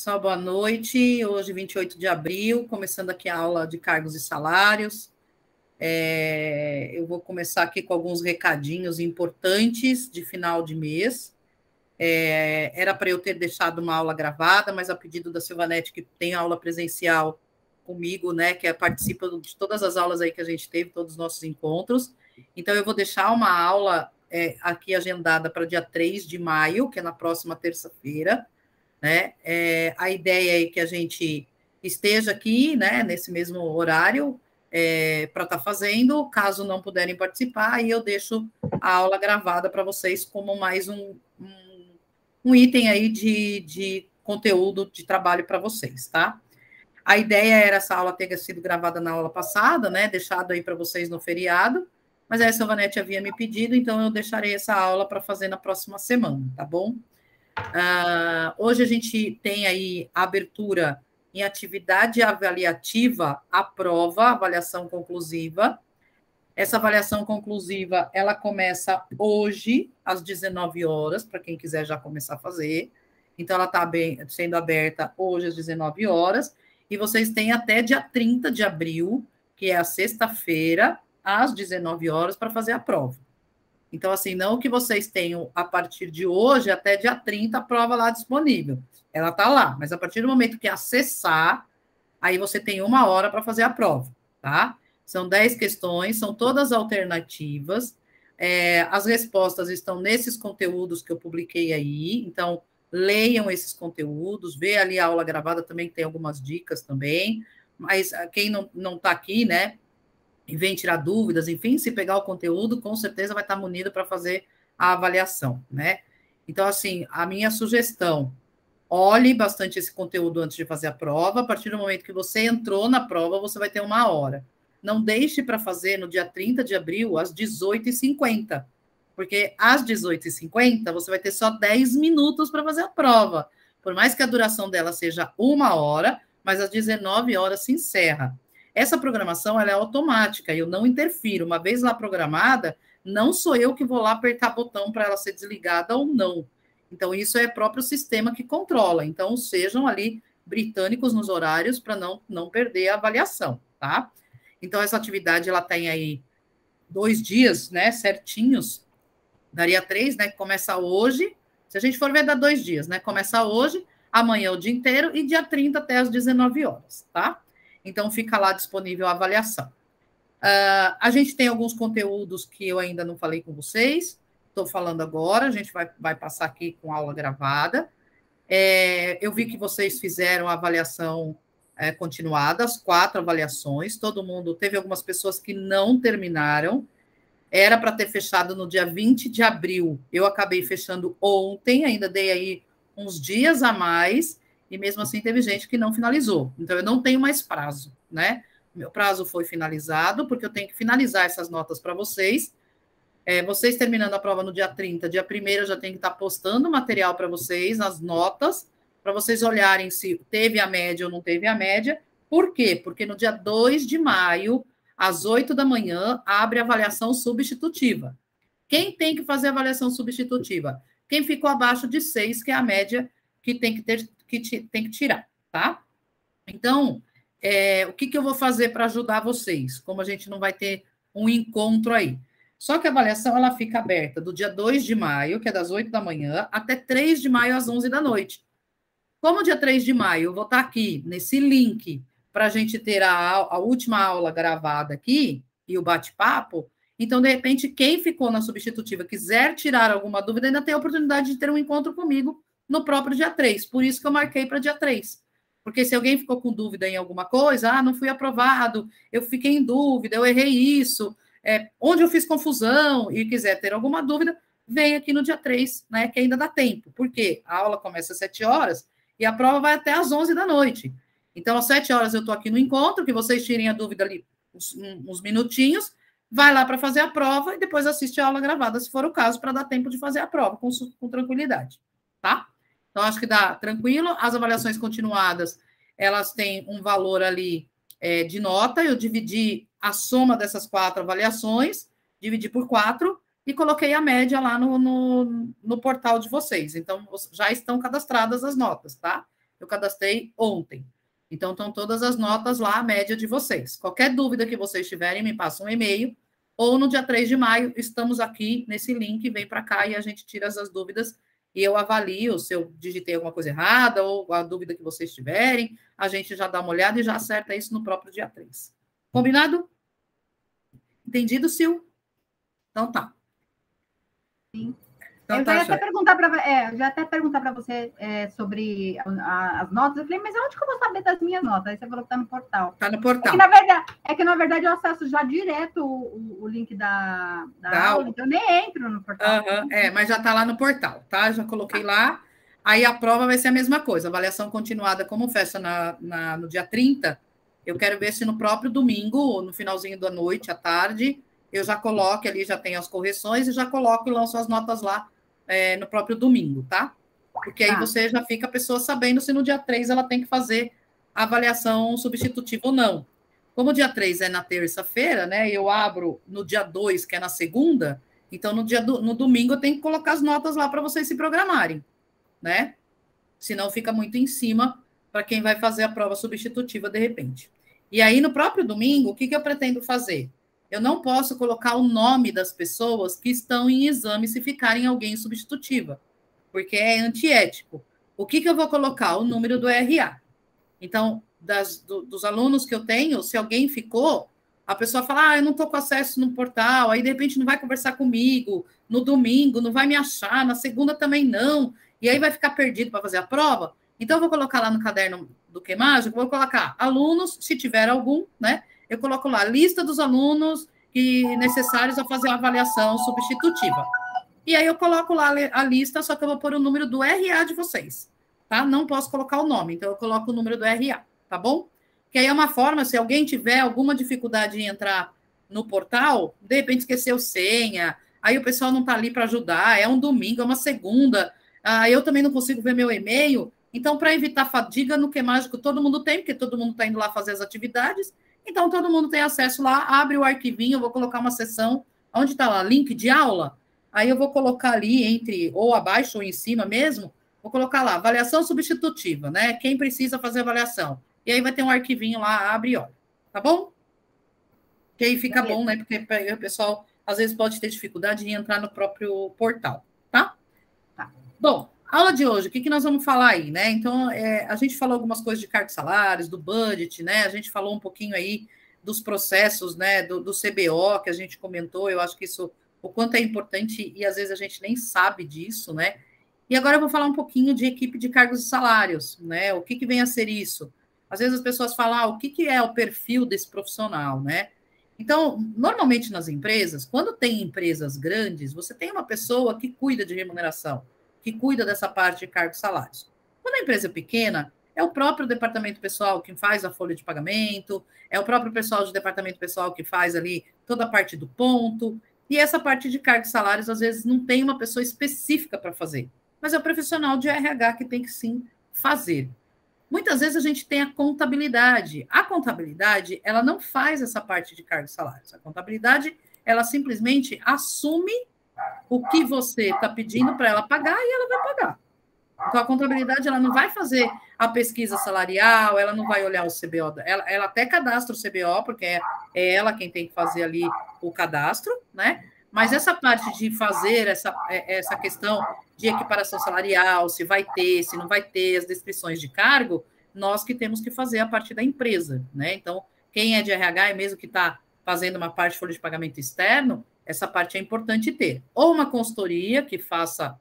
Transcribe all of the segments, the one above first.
Pessoal, boa noite. Hoje, 28 de abril, começando aqui a aula de cargos e salários. Eu vou começar aqui com alguns recadinhos importantes de final de mês. Era para eu ter deixado uma aula gravada, mas a pedido da Silvanete, que tem aula presencial comigo, né, que participa de todas as aulas aí que a gente teve, todos os nossos encontros. Então, eu vou deixar uma aula aqui agendada para dia 3 de maio, que é na próxima terça-feira, né? A ideia é que a gente esteja aqui, né, nesse mesmo horário, para estar fazendo. Caso não puderem participar, aí eu deixo a aula gravada para vocês como mais um item aí de conteúdo de trabalho para vocês, tá? A ideia era essa aula ter sido gravada na aula passada, né, deixado aí para vocês no feriado, mas a Silvanete havia me pedido, então eu deixarei essa aula para fazer na próxima semana, tá bom? Hoje a gente tem aí a abertura em atividade avaliativa, a prova, avaliação conclusiva. Essa avaliação conclusiva, ela começa hoje, às 19 horas, para quem quiser já começar a fazer. Então, ela está sendo aberta hoje às 19 horas, e vocês têm até dia 30 de abril, que é a sexta-feira, às 19 horas, para fazer a prova. Então, assim, não que vocês tenham, a partir de hoje, até dia 30, a prova lá disponível. Ela está lá, mas a partir do momento que acessar, aí você tem 1 hora para fazer a prova, tá? São 10 questões, são todas alternativas. As respostas estão nesses conteúdos que eu publiquei aí, então, leiam esses conteúdos, vê ali a aula gravada, também tem algumas dicas também, mas quem não está aqui, né, e vem tirar dúvidas, enfim, se pegar o conteúdo, com certeza vai estar munido para fazer a avaliação, né? Então, assim, a minha sugestão, olhe bastante esse conteúdo antes de fazer a prova. A partir do momento que você entrou na prova, você vai ter 1 hora. Não deixe para fazer no dia 30 de abril, às 18h50, porque às 18h50 você vai ter só 10 minutos para fazer a prova. Por mais que a duração dela seja 1 hora, mas às 19 horas se encerra. Essa programação ela é automática, eu não interfiro. Uma vez lá programada, não sou eu que vou lá apertar botão para ela ser desligada ou não. Então, isso é o próprio sistema que controla. Então, sejam ali britânicos nos horários para não perder a avaliação, tá? Então, essa atividade, ela tem aí 2 dias, né, certinhos. Daria 3, né, que começa hoje. Se a gente for ver, dá 2 dias, né? Começa hoje, amanhã o dia inteiro e dia 30 até as 19 horas, tá? Então, fica lá disponível a avaliação. A gente tem alguns conteúdos que eu ainda não falei com vocês, estou falando agora, a gente vai passar aqui com aula gravada. Eu vi que vocês fizeram a avaliação continuada, as 4 avaliações, todo mundo, teve algumas pessoas que não terminaram, era para ter fechado no dia 20 de abril, eu acabei fechando ontem, ainda dei aí uns dias a mais, e mesmo assim teve gente que não finalizou. Então, eu não tenho mais prazo, né? Meu prazo foi finalizado, porque eu tenho que finalizar essas notas para vocês. Vocês terminando a prova no dia 30, dia 1º, eu já tenho que estar postando material para vocês, as notas, para vocês olharem se teve a média ou não teve a média. Por quê? Porque no dia 2 de maio, às 8 da manhã, abre a avaliação substitutiva. Quem tem que fazer a avaliação substitutiva? Quem ficou abaixo de 6, que é a média que tem que tirar, tá? Então, o que eu vou fazer para ajudar vocês? Como a gente não vai ter um encontro aí. Só que a avaliação, ela fica aberta do dia 2 de maio, que é das 8 da manhã, até 3 de maio, às 11 da noite. Como dia 3 de maio eu vou estar aqui, nesse link, para a gente ter a última aula gravada aqui, e o bate-papo, então, de repente, quem ficou na substitutiva, quiser tirar alguma dúvida, ainda tem a oportunidade de ter um encontro comigo no próprio dia 3. Por isso que eu marquei para dia 3. Porque se alguém ficou com dúvida em alguma coisa, não fui aprovado, eu fiquei em dúvida, eu errei isso, onde eu fiz confusão, e quiser ter alguma dúvida, vem aqui no dia 3, né, que ainda dá tempo. Por quê? A aula começa às 7 horas e a prova vai até às 11 da noite. Então, às 7 horas eu estou aqui no encontro, que vocês tirem a dúvida ali uns minutinhos, vai lá para fazer a prova e depois assiste a aula gravada, se for o caso, para dar tempo de fazer a prova com tranquilidade, tá? Então, acho que dá tranquilo. As avaliações continuadas, elas têm um valor ali de nota. Eu dividi a soma dessas 4 avaliações, dividi por 4 e coloquei a média lá no portal de vocês. Então, já estão cadastradas as notas, tá? eu cadastrei ontem. Então, estão todas as notas lá, a média de vocês. Qualquer dúvida que vocês tiverem, me passam um e-mail. Ou no dia 3 de maio, estamos aqui nesse link, vem para cá e a gente tira as dúvidas e eu avalio se eu digitei alguma coisa errada ou a dúvida que vocês tiverem, a gente já dá uma olhada e já acerta isso no próprio dia 3. Combinado? Entendido, Sil? Então tá. Sim. Então, eu já ia até perguntar para você sobre as notas. Eu falei, mas onde que eu vou saber das minhas notas? Aí você falou que está no portal. Está no portal. É que, na verdade, eu acesso já direto o link da aula, então eu nem entro no portal. Mas já está lá no portal, tá? Já coloquei lá. Aí a prova vai ser a mesma coisa. Avaliação continuada, como fecha no dia 30, eu quero ver se no próprio domingo, ou no finalzinho da noite, à tarde, eu já coloco ali, já tenho as correções e já coloco e lanço as notas lá no próprio domingo, tá? Porque aí você já fica a pessoa sabendo se no dia 3 ela tem que fazer a avaliação substitutiva ou não. Como o dia 3 é na terça-feira, né? Eu abro no dia 2, que é na segunda, então no domingo eu tenho que colocar as notas lá para vocês se programarem, né? Senão fica muito em cima para quem vai fazer a prova substitutiva de repente. E aí, no próprio domingo, o que eu pretendo fazer? Eu não posso colocar o nome das pessoas que estão em exame se ficarem alguém substitutiva, porque é antiético. O que eu vou colocar? O número do RA. Então, dos alunos que eu tenho, se alguém ficou, a pessoa fala, eu não estou com acesso no portal, aí de repente não vai conversar comigo, no domingo não vai me achar, na segunda também não, e aí vai ficar perdido para fazer a prova. Então, eu vou colocar lá no caderno do Que Mágico, vou colocar alunos, se tiver algum, né? Eu coloco lá a lista dos alunos necessários a fazer a avaliação substitutiva. E aí eu coloco lá a lista, só que eu vou pôr o número do RA de vocês, tá? Não posso colocar o nome, então eu coloco o número do RA, tá bom? Que aí é uma forma, se alguém tiver alguma dificuldade em entrar no portal, de repente esqueceu senha, aí o pessoal não está ali para ajudar, é um domingo, é uma segunda, eu também não consigo ver meu e-mail, então para evitar fadiga no Que Mágico todo mundo tem, porque todo mundo está indo lá fazer as atividades, então todo mundo tem acesso lá, abre o arquivinho, eu vou colocar uma seção, onde está lá, link de aula, aí eu vou colocar ali ou abaixo ou em cima mesmo, vou colocar lá, avaliação substitutiva, né? Quem precisa fazer avaliação. E aí vai ter um arquivinho lá, abre e olha. Tá bom? Que aí fica bom, né? Porque o pessoal, às vezes, pode ter dificuldade em entrar no próprio portal, tá? Bom, aula de hoje, o que nós vamos falar aí, né? Então, a gente falou algumas coisas de cargos e salários, do budget, né? A gente falou um pouquinho aí dos processos, né? Do CBO, que a gente comentou. Eu acho que isso, o quanto é importante, e às vezes a gente nem sabe disso, né? E agora eu vou falar um pouquinho de equipe de cargos e salários, né? O que vem a ser isso? Às vezes as pessoas falam, o que é o perfil desse profissional, né? Então, normalmente nas empresas, quando tem empresas grandes, você tem uma pessoa que cuida de remuneração, que cuida dessa parte de cargos e salários. Quando a empresa é pequena, é o próprio departamento pessoal que faz a folha de pagamento, é o próprio pessoal do departamento pessoal que faz ali toda a parte do ponto, e essa parte de cargos e salários, às vezes, não tem uma pessoa específica para fazer, mas é o profissional de RH que tem que sim fazer. Muitas vezes a gente tem a contabilidade. A contabilidade, ela não faz essa parte de cargos e salários. A contabilidade, ela simplesmente assume o que você está pedindo para ela pagar e ela vai pagar. Então, a contabilidade, ela não vai fazer a pesquisa salarial, ela não vai olhar o CBO. Ela até cadastra o CBO, porque é ela quem tem que fazer ali o cadastro, né? Mas essa parte de fazer essa questão de equiparação salarial, se vai ter, se não vai ter, as descrições de cargo, nós que temos que fazer a parte da empresa, né? Então, quem é de RH, mesmo que está fazendo uma parte de folha de pagamento externo, essa parte é importante ter. Ou uma consultoria que faça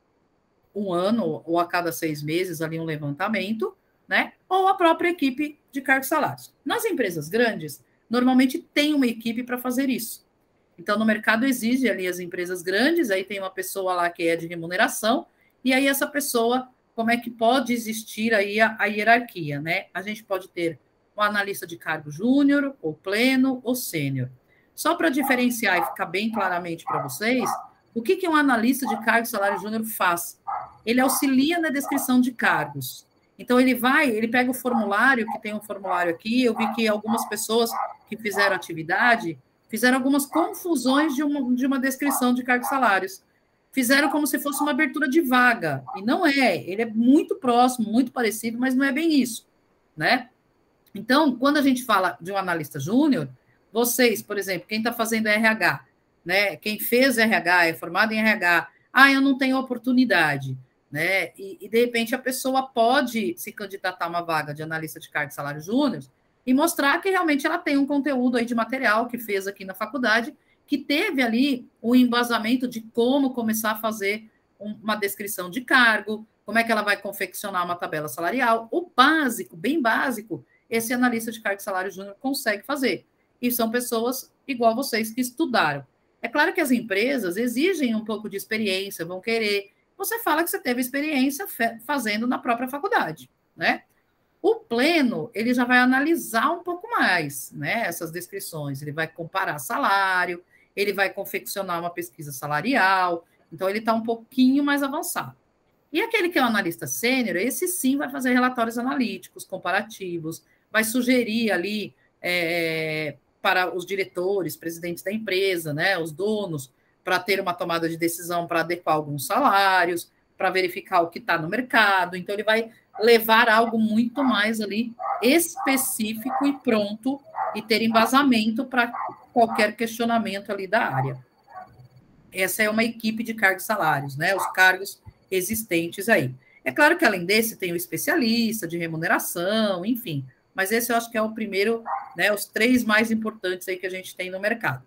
um ano ou a cada 6 meses ali um levantamento, né? Ou a própria equipe de cargos e salários. Nas empresas grandes, normalmente tem uma equipe para fazer isso. Então, no mercado exige ali as empresas grandes, aí tem uma pessoa lá que é de remuneração, e aí essa pessoa, como é que pode existir aí a hierarquia, né? A gente pode ter um analista de cargo júnior, ou pleno, ou sênior. Só para diferenciar e ficar bem claramente para vocês, o que um analista de cargo e salário júnior faz? Ele auxilia na descrição de cargos. Então, ele pega o formulário, que tem um formulário aqui, eu vi que algumas pessoas que fizeram atividade fizeram algumas confusões de uma descrição de cargos e salários. fizeram como se fosse uma abertura de vaga, e não é, ele é muito próximo, muito parecido, mas não é bem isso, né? Então, quando a gente fala de um analista júnior, vocês, por exemplo, quem está fazendo RH, né? Quem fez RH, é formado em RH, eu não tenho oportunidade, né? E de repente a pessoa pode se candidatar a uma vaga de analista de cargo e salário júnior e mostrar que realmente ela tem um conteúdo aí de material que fez aqui na faculdade, que teve ali o embasamento de como começar a fazer uma descrição de cargo, como é que ela vai confeccionar uma tabela salarial, o básico, bem básico, esse analista de cargo e salário júnior consegue fazer. E são pessoas igual vocês que estudaram. É claro que as empresas exigem um pouco de experiência, vão querer. Você fala que você teve experiência fazendo na própria faculdade, né? O pleno, ele já vai analisar um pouco mais, né, essas descrições, ele vai comparar salário, ele vai confeccionar uma pesquisa salarial, então ele está um pouquinho mais avançado. E aquele que é o analista sênior, esse sim vai fazer relatórios analíticos, comparativos, vai sugerir ali para os diretores, presidentes da empresa, né, os donos, para ter uma tomada de decisão para adequar alguns salários, para verificar o que está no mercado. Então, ele vai levar algo muito mais ali específico e pronto e ter embasamento para qualquer questionamento ali da área. Essa é uma equipe de cargos e salários, né? Os cargos existentes aí. É claro que, além desse, tem o especialista de remuneração, enfim, mas esse eu acho que é o primeiro, né? Os 3 mais importantes aí que a gente tem no mercado.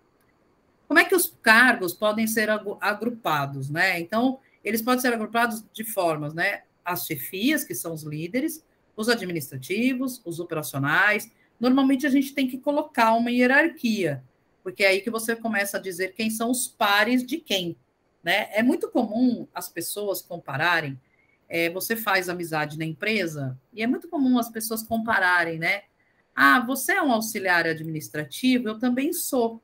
Como é que os cargos podem ser agrupados, né? Então, eles podem ser agrupados de formas, né? As chefias, que são os líderes, os administrativos, os operacionais. Normalmente, a gente tem que colocar uma hierarquia, porque é aí que você começa a dizer quem são os pares de quem, né? É muito comum as pessoas compararem, você faz amizade na empresa, e é muito comum as pessoas compararem, né? Você é um auxiliar administrativo, eu também sou.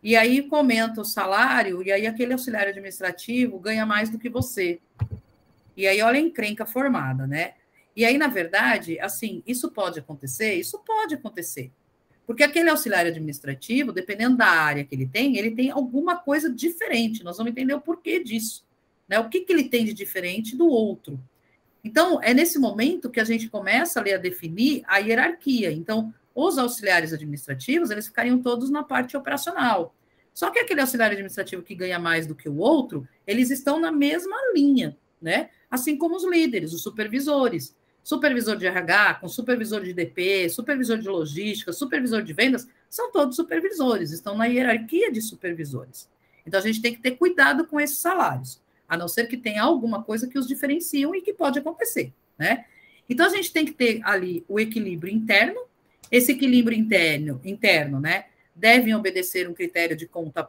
E aí comenta o salário, e aí aquele auxiliar administrativo ganha mais do que você. E aí olha a encrenca formada, né? E aí, na verdade, assim, isso pode acontecer? Isso pode acontecer. Porque aquele auxiliar administrativo, dependendo da área que ele tem alguma coisa diferente. Nós vamos entender o porquê disso, né? O que ele tem de diferente do outro. Então, é nesse momento que a gente começa a definir a hierarquia. Então, os auxiliares administrativos, eles ficariam todos na parte operacional. Só que aquele auxiliar administrativo que ganha mais do que o outro, eles estão na mesma linha, né? Assim como os líderes, os supervisores. Supervisor de RH, com supervisor de DP, supervisor de logística, supervisor de vendas, são todos supervisores, estão na hierarquia de supervisores. Então, a gente tem que ter cuidado com esses salários, a não ser que tenha alguma coisa que os diferenciam e que pode acontecer, né? Então, a gente tem que ter ali o equilíbrio interno. Esse equilíbrio interno, né, devem obedecer um critério de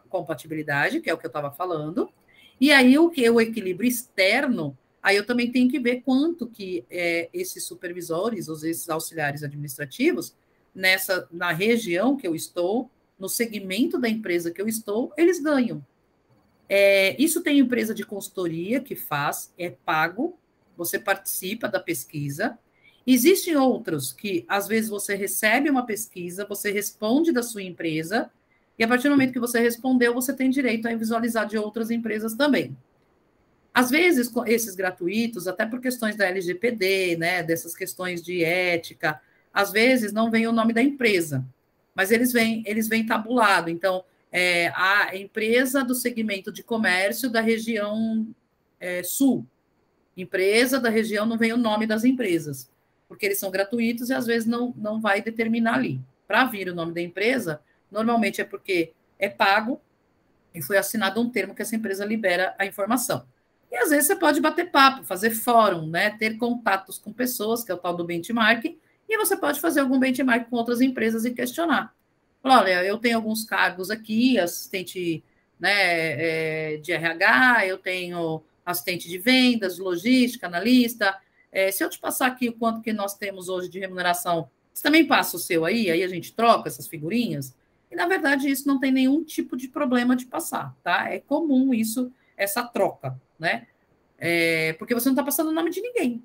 compatibilidade, que é o que eu estava falando. E aí, o que é o equilíbrio externo, aí eu também tenho que ver quanto que esses supervisores, ou esses auxiliares administrativos, na região que eu estou, no segmento da empresa que eu estou, eles ganham. Isso tem empresa de consultoria que faz, é pago, você participa da pesquisa. Existem outros que, às vezes, você recebe uma pesquisa, você responde da sua empresa, e a partir do momento que você respondeu, você tem direito a visualizar de outras empresas também. Às vezes, esses gratuitos, até por questões da LGPD, né, dessas questões de ética, às vezes não vem o nome da empresa, mas eles vêm tabulado. Então, a empresa do segmento de comércio da região sul, empresa da região, não vem o nome das empresas, porque eles são gratuitos e às vezes não vai determinar ali. Para vir o nome da empresa, normalmente é porque é pago e foi assinado um termo que essa empresa libera a informação. E às vezes você pode bater papo, fazer fórum, né? Ter contatos com pessoas, que é o tal do benchmarking, e você pode fazer algum benchmark com outras empresas e questionar. Olha, eu tenho alguns cargos aqui, assistente, né, de RH, eu tenho assistente de vendas, logística, analista. Se eu te passar aqui o quanto que nós temos hoje de remuneração, você também passa o seu aí a gente troca essas figurinhas? E, na verdade, isso não tem nenhum tipo de problema de passar, tá? É comum isso, essa troca, né? Porque você não está passando o nome de ninguém,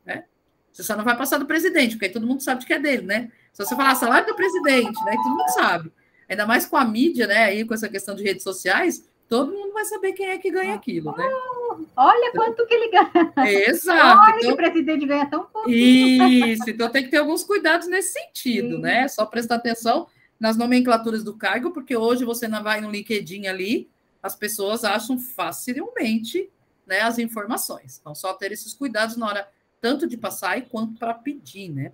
né? Você só não vai passar do presidente, porque aí todo mundo sabe que é dele, né? Se você falar salário do presidente, né? Todo mundo sabe. Ainda mais com a mídia, né? Aí com essa questão de redes sociais, todo mundo vai saber quem é que ganha aquilo, né? Olha quanto que ele ganha. Exato. Olha que o presidente ganha tão pouquinho. Isso, então tem que ter alguns cuidados nesse sentido, né? Só prestar atenção nas nomenclaturas do cargo, porque hoje você não vai no LinkedIn ali, as pessoas acham facilmente, né, as informações. Então, só ter esses cuidados na hora tanto de passar quanto para pedir, né?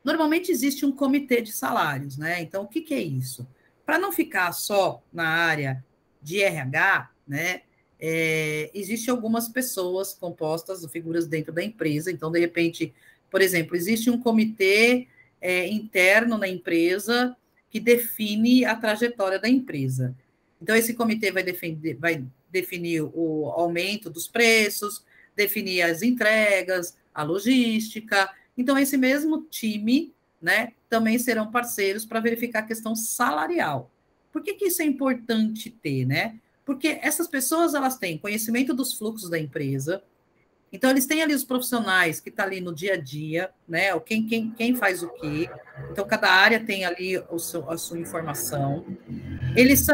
Normalmente existe um comitê de salários, né? Então, o que é isso? Para não ficar só na área de RH, né? Existem algumas pessoas compostas, figuras dentro da empresa. Então, de repente, por exemplo, existe um comitê interno na empresa que define a trajetória da empresa. Então, esse comitê vai definir o aumento dos preços, definir as entregas, a logística. Então, esse mesmo time, né, também serão parceiros para verificar a questão salarial. Por que isso é importante ter, né? Porque essas pessoas, elas têm conhecimento dos fluxos da empresa, então eles têm ali os profissionais que estão ali no dia a dia, né? Quem faz o quê. Então, cada área tem ali a sua informação. Eles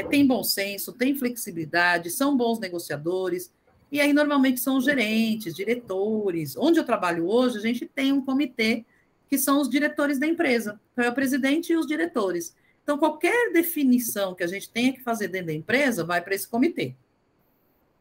têm bom senso, têm flexibilidade, são bons negociadores, e aí normalmente são gerentes, diretores. Onde eu trabalho hoje, a gente tem um comitê que são os diretores da empresa, então é o presidente e os diretores. Então, qualquer definição que a gente tenha que fazer dentro da empresa vai para esse comitê.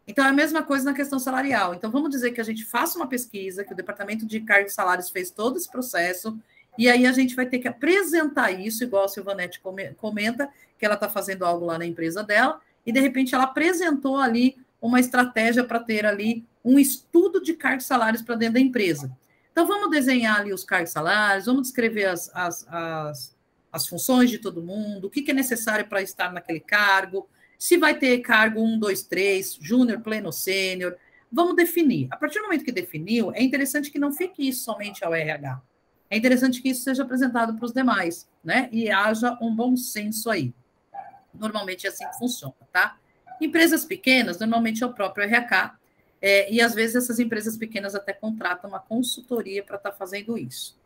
Então, é a mesma coisa na questão salarial. Então, vamos dizer que a gente faça uma pesquisa, que o Departamento de Cargos e Salários fez todo esse processo, e aí a gente vai ter que apresentar isso, igual a Silvanete comenta, que ela está fazendo algo lá na empresa dela, e de repente ela apresentou ali uma estratégia para ter ali um estudo de cargos e salários para dentro da empresa. Então, vamos desenhar ali os cargos e salários, vamos descrever as funções de todo mundo, o que é necessário para estar naquele cargo, se vai ter cargo 1, 2, 3, júnior, pleno, sênior, vamos definir. A partir do momento que definiu, é interessante que não fique isso somente ao RH. É interessante que isso seja apresentado para os demais, né? E haja um bom senso aí. Normalmente é assim que funciona, tá? Empresas pequenas, normalmente é o próprio RH, e às vezes essas empresas pequenas até contratam uma consultoria para estar fazendo isso.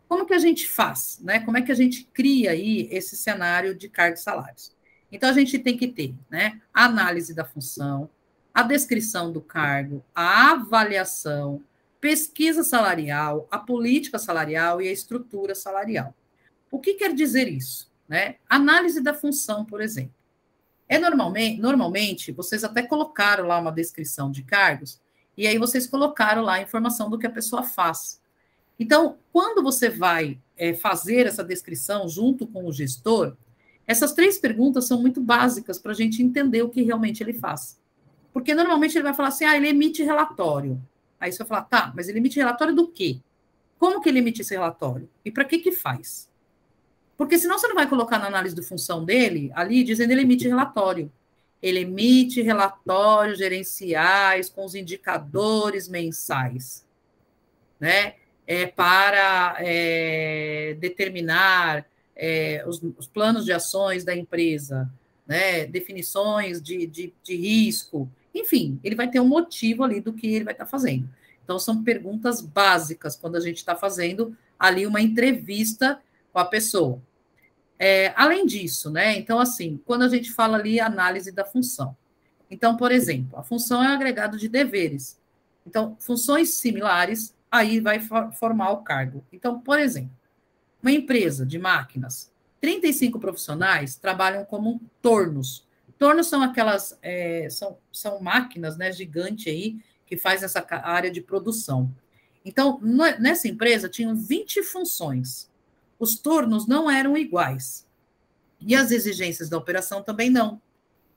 Como que a gente faz, né? Como é que a gente cria aí esse cenário de cargos e salários? Então, a gente tem que ter, né, a análise da função, a descrição do cargo, a avaliação, pesquisa salarial, a política salarial e a estrutura salarial. O que quer dizer isso, né? Análise da função, por exemplo. Normalmente, vocês até colocaram lá uma descrição de cargos, e aí vocês colocaram lá a informação do que a pessoa faz. Então, quando você vai fazer essa descrição junto com o gestor, essas 3 perguntas são muito básicas para a gente entender o que realmente ele faz. Porque normalmente ele vai falar assim, ele emite relatório. Aí você vai falar, tá, mas ele emite relatório do quê? Como que ele emite esse relatório? E para que faz? Porque senão você não vai colocar na análise de função dele, ali, dizendo ele emite relatório. Ele emite relatórios gerenciais com os indicadores mensais, né? Para determinar os planos de ações da empresa, né? Definições de risco, enfim, ele vai ter um motivo ali do que ele vai estar fazendo. Então, são perguntas básicas quando a gente está fazendo ali uma entrevista com a pessoa. Além disso, né? Então, assim, quando a gente fala ali análise da função. Então, por exemplo, a função é um agregado de deveres. Então, funções similares, aí vai formar o cargo. Então, por exemplo, uma empresa de máquinas, 35 profissionais trabalham como tornos. Tornos são aquelas, são máquinas, né, gigantes aí, que faz essa área de produção. Então, nessa empresa, tinham 20 funções. Os tornos não eram iguais. E as exigências da operação também não.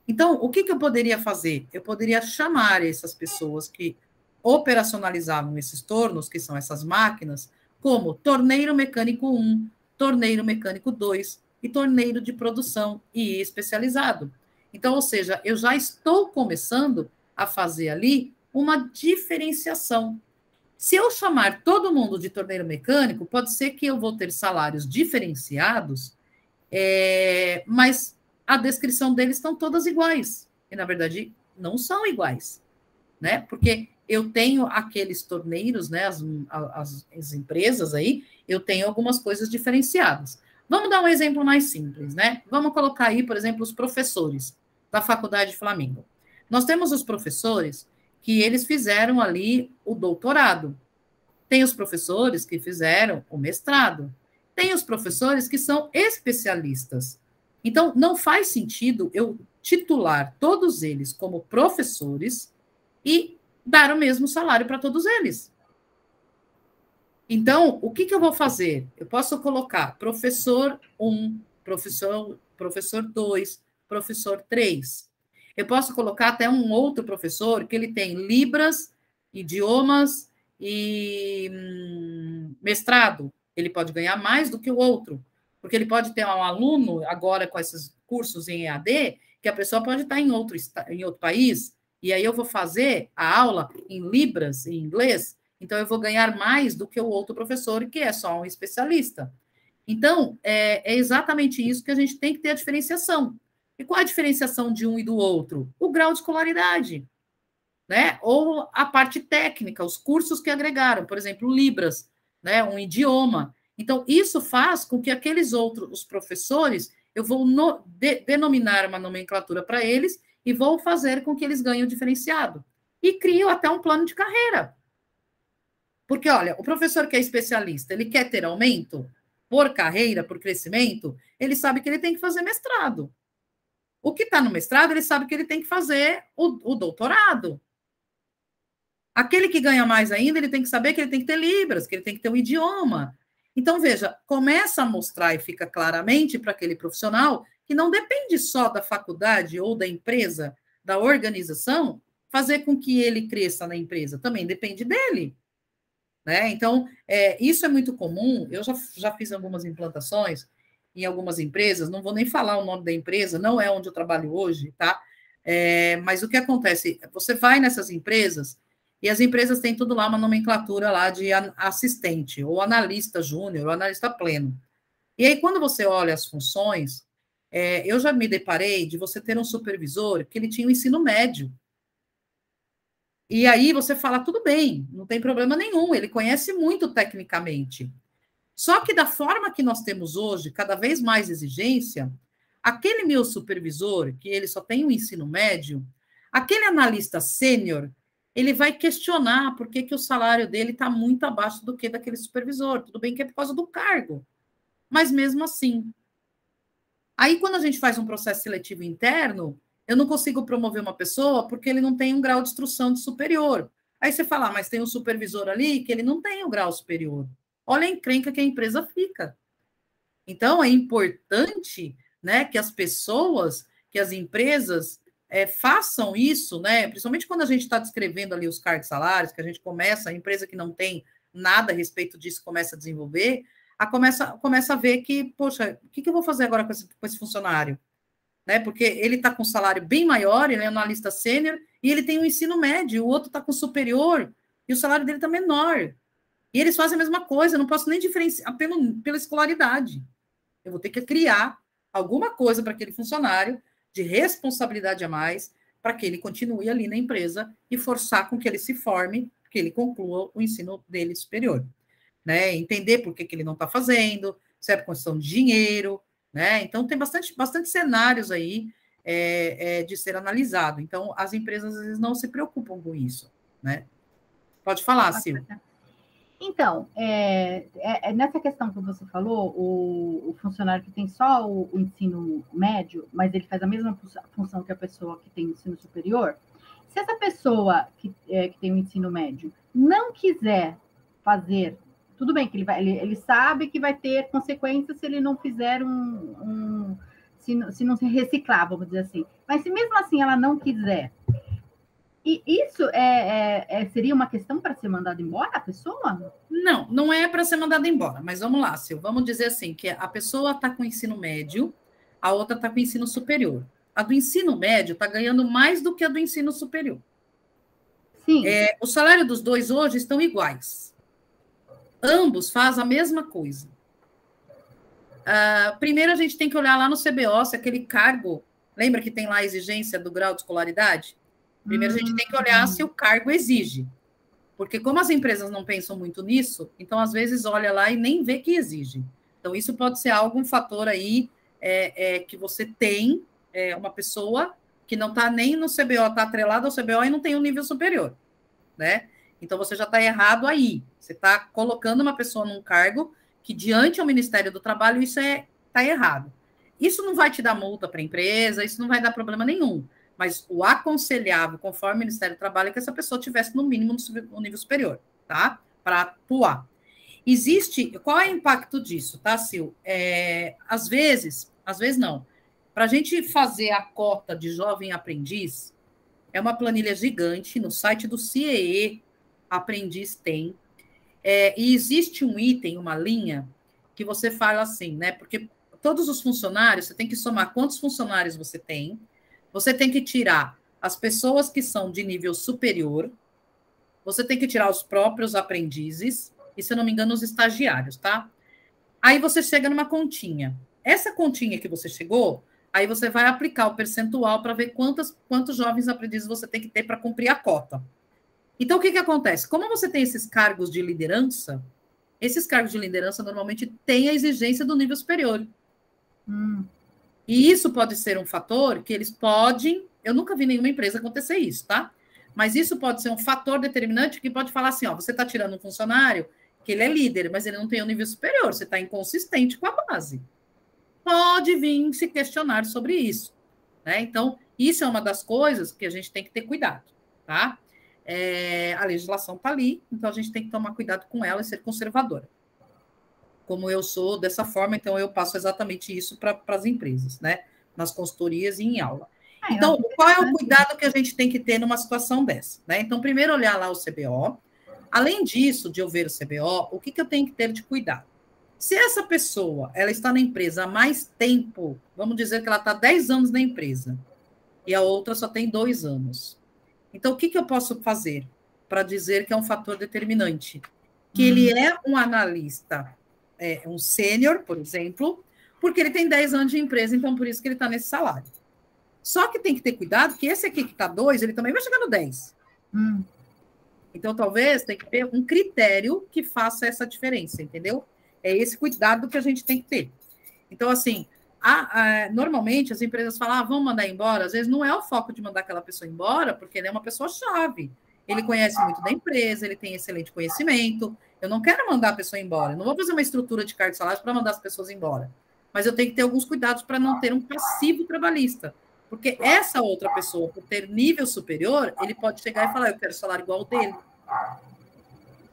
Então, o que eu poderia fazer? Eu poderia chamar essas pessoas que operacionalizavam esses tornos, que são essas máquinas, como torneiro mecânico 1, torneiro mecânico 2 e torneiro de produção e especializado. Então, ou seja, eu já estou começando a fazer ali uma diferenciação. Se eu chamar todo mundo de torneiro mecânico, pode ser que eu vou ter salários diferenciados, mas a descrição deles estão todas iguais. E, na verdade, não são iguais, né? Porque eu tenho aqueles torneiros, né? As empresas aí, eu tenho algumas coisas diferenciadas. Vamos dar um exemplo mais simples, né? Vamos colocar aí, por exemplo, os professores. da Faculdade de Flamengo. Nós temos os professores que eles fizeram ali o doutorado. Tem os professores que fizeram o mestrado. Tem os professores que são especialistas. Então, não faz sentido eu titular todos eles como professores e dar o mesmo salário para todos eles. Então, o que eu vou fazer? Eu posso colocar professor 1, professor 2, professor 3. Eu posso colocar até um outro professor que ele tem Libras, idiomas e mestrado. Ele pode ganhar mais do que o outro, porque ele pode ter um aluno, agora com esses cursos em EAD, que a pessoa pode estar em outro país, e aí eu vou fazer a aula em Libras, em inglês, então eu vou ganhar mais do que o outro professor, que é só um especialista. Então, é exatamente isso que a gente tem que ter a diferenciação. E qual a diferenciação de um e do outro? O grau de escolaridade, né? Ou a parte técnica, os cursos que agregaram, por exemplo, Libras, né? Um idioma. Então, isso faz com que aqueles outros, os professores, eu vou denominar uma nomenclatura para eles e vou fazer com que eles ganhem o diferenciado. E crio até um plano de carreira. Porque, olha, o professor que é especialista, ele quer ter aumento por carreira, por crescimento, ele sabe que ele tem que fazer mestrado. O que está no mestrado, ele sabe que ele tem que fazer o doutorado. Aquele que ganha mais ainda, ele tem que saber que ele tem que ter Libras, que ele tem que ter um idioma. Então, veja, começa a mostrar e fica claramente para aquele profissional que não depende só da faculdade ou da empresa, da organização, fazer com que ele cresça na empresa. Também depende dele. Né? Então, isso é muito comum. Eu já fiz algumas implantações em algumas empresas, não vou nem falar o nome da empresa, não é onde eu trabalho hoje, tá? Mas o que acontece? Você vai nessas empresas e as empresas têm tudo lá, uma nomenclatura lá de assistente, ou analista júnior, ou analista pleno. E aí, quando você olha as funções, eu já me deparei de você ter um supervisor que ele tinha o ensino médio. E aí você fala, tudo bem, não tem problema nenhum, ele conhece muito tecnicamente. Só que da forma que nós temos hoje, cada vez mais exigência, aquele meu supervisor, que ele só tem o ensino médio, aquele analista sênior, ele vai questionar por que o salário dele está muito abaixo do que daquele supervisor. Tudo bem que é por causa do cargo, mas mesmo assim. Aí, quando a gente faz um processo seletivo interno, eu não consigo promover uma pessoa porque ele não tem um grau de instrução de superior. Aí você fala, mas tem um supervisor ali que ele não tem o grau superior. Olha a encrenca que a empresa fica. Então, é importante, né, que as pessoas, que as empresas façam isso, né, principalmente quando a gente está descrevendo ali os cargos salários, que a gente começa, a empresa que não tem nada a respeito disso começa a desenvolver, começa a ver que, poxa, o que eu vou fazer agora com esse funcionário? Né? Porque ele está com um salário bem maior, ele é analista sênior, e ele tem um ensino médio, o outro está com superior, e o salário dele está menor. E eles fazem a mesma coisa, eu não posso nem diferenciar pela escolaridade. Eu vou ter que criar alguma coisa para aquele funcionário de responsabilidade a mais, para que ele continue ali na empresa e forçar com que ele se forme, que ele conclua o ensino dele superior. Né? Entender por que ele não está fazendo, se é por questão de dinheiro, né? Então, tem bastante cenários aí de ser analisado. Então, as empresas, às vezes, não se preocupam com isso, né? Pode falar, Sil. Então, nessa questão que você falou, o funcionário que tem só o ensino médio, mas ele faz a mesma função que a pessoa que tem o ensino superior, se essa pessoa que tem o ensino médio não quiser fazer, tudo bem que ele sabe que vai ter consequências se ele não fizer se não se reciclar, vamos dizer assim. Mas se mesmo assim ela não quiser, e isso seria uma questão para ser mandada embora a pessoa? Não, não é para ser mandada embora, mas vamos lá, Sil, vamos dizer assim, que a pessoa está com ensino médio, a outra está com ensino superior. A do ensino médio está ganhando mais do que a do ensino superior. Sim. O salário dos dois hoje estão iguais. Ambos fazem a mesma coisa. Primeiro, a gente tem que olhar lá no CBO, se aquele cargo... Lembra que tem lá a exigência do grau de escolaridade? Primeiro, a gente tem que olhar se o cargo exige. Porque como as empresas não pensam muito nisso, então, às vezes, olha lá e nem vê que exige. Então, isso pode ser um fator aí que você tem uma pessoa que não está nem no CBO, está atrelado ao CBO e não tem um nível superior, né? Então, você já está errado aí. Você está colocando uma pessoa num cargo que, diante ao Ministério do Trabalho, isso está errado. Isso não vai te dar multa para a empresa, isso não vai dar problema nenhum. Mas o aconselhável, conforme o Ministério do Trabalho, é que essa pessoa tivesse, no mínimo, no nível superior, tá? Para atuar. Qual é o impacto disso, tá, Sil? Às vezes não. Para a gente fazer a cota de jovem aprendiz, é uma planilha gigante, no site do CIEE, aprendiz tem, e existe um item, uma linha, que você fala assim, né? Porque todos os funcionários, você tem que somar quantos funcionários você tem que tirar as pessoas que são de nível superior, você tem que tirar os próprios aprendizes, e, se eu não me engano, os estagiários, tá? Aí você chega numa continha. Essa continha que você chegou, aí você vai aplicar o percentual para ver quantos jovens aprendizes você tem que ter para cumprir a cota. Então, o que acontece? Como você tem esses cargos de liderança, esses cargos de liderança normalmente têm a exigência do nível superior. E isso pode ser um fator que eles podem... Eu nunca vi nenhuma empresa acontecer isso, tá? Mas isso pode ser um fator determinante que pode falar assim, ó, você está tirando um funcionário que ele é líder, mas ele não tem um nível superior, você está inconsistente com a base. Pode vir se questionar sobre isso, né? Então, isso é uma das coisas que a gente tem que ter cuidado, tá? A legislação está ali, então a gente tem que tomar cuidado com ela e ser conservadora. Como eu sou dessa forma, então eu passo exatamente isso para as empresas, né? Nas consultorias e em aula. Então, qual é o cuidado que a gente tem que ter numa situação dessa, né? Então, primeiro olhar lá o CBO. Além disso, de eu ver o CBO, o que eu tenho que ter de cuidado? Se essa pessoa ela está na empresa há mais tempo, vamos dizer que ela está 10 anos na empresa, e a outra só tem 2 anos. Então, o que eu posso fazer para dizer que é um fator determinante? Que ele é um analista, um sênior, por exemplo, porque ele tem 10 anos de empresa, então por isso que ele está nesse salário. Só que tem que ter cuidado que esse aqui que está 2, ele também vai chegar no 10. Então, talvez tenha que ter um critério que faça essa diferença, entendeu? É esse cuidado que a gente tem que ter. Então, assim, normalmente as empresas falam, vamos mandar embora. Às vezes não é o foco de mandar aquela pessoa embora, porque ele é uma pessoa-chave. Ele conhece muito da empresa, ele tem excelente conhecimento. Eu não quero mandar a pessoa embora. Eu não vou fazer uma estrutura de cargos e salários para mandar as pessoas embora. Mas eu tenho que ter alguns cuidados para não ter um passivo trabalhista. Porque essa outra pessoa, por ter nível superior, ele pode chegar e falar, eu quero salário igual ao dele.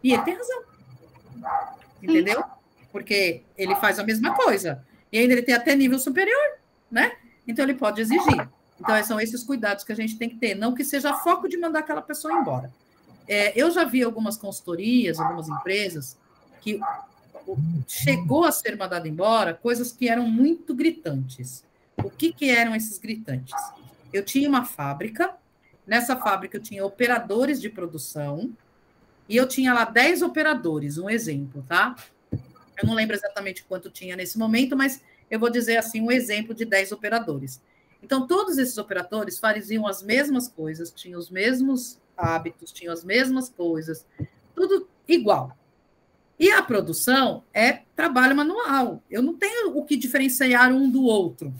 E ele tem razão. Entendeu? Porque ele faz a mesma coisa. E ainda ele tem até nível superior, né? Então, ele pode exigir. Então, são esses cuidados que a gente tem que ter. Não que seja foco de mandar aquela pessoa embora. Eu já vi algumas consultorias, algumas empresas, que chegou a ser mandado embora coisas que eram muito gritantes. O que eram esses gritantes? Eu tinha uma fábrica, nessa fábrica eu tinha operadores de produção, e eu tinha lá 10 operadores, um exemplo, tá? Eu não lembro exatamente quanto tinha nesse momento, mas eu vou dizer assim, um exemplo de 10 operadores. Então, todos esses operadores faziam as mesmas coisas, tinham os mesmos hábitos, tinham as mesmas coisas, tudo igual. E a produção é trabalho manual. Eu não tenho o que diferenciar um do outro.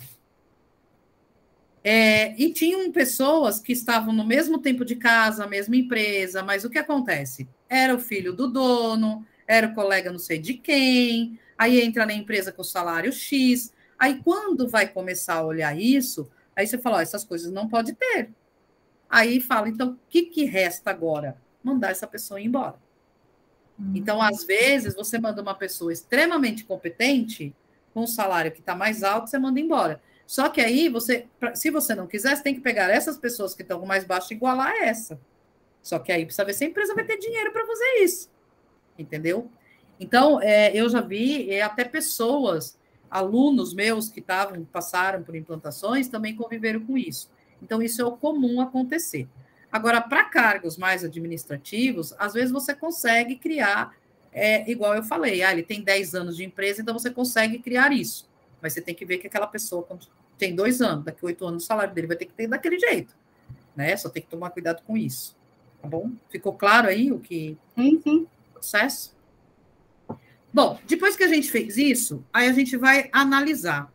E tinham pessoas que estavam no mesmo tempo de casa, a mesma empresa, mas o que acontece? Era o filho do dono, era o colega não sei de quem, aí entra na empresa com salário X, aí quando vai começar a olhar isso, aí você fala, essas coisas não pode ter. Aí fala, então, o que resta agora? Mandar essa pessoa embora. Então, às vezes, você manda uma pessoa extremamente competente, com um salário que está mais alto, você manda embora. Só que aí, se você não quiser, você tem que pegar essas pessoas que estão mais baixo e igualar a essa. Só que aí precisa ver se a empresa vai ter dinheiro para fazer isso. Entendeu? Então, eu já vi até pessoas, alunos meus que passaram por implantações, também conviveram com isso. Então, isso é o comum acontecer. Agora, para cargos mais administrativos, às vezes você consegue criar, igual eu falei, ele tem 10 anos de empresa, então você consegue criar isso. Mas você tem que ver que aquela pessoa, quando tem 2 anos, daqui a 8 anos, o salário dele vai ter que ter daquele jeito. Né? Só tem que tomar cuidado com isso. Tá bom? Ficou claro aí o que... Sim. Processo? Bom, depois que a gente fez isso, aí a gente vai analisar.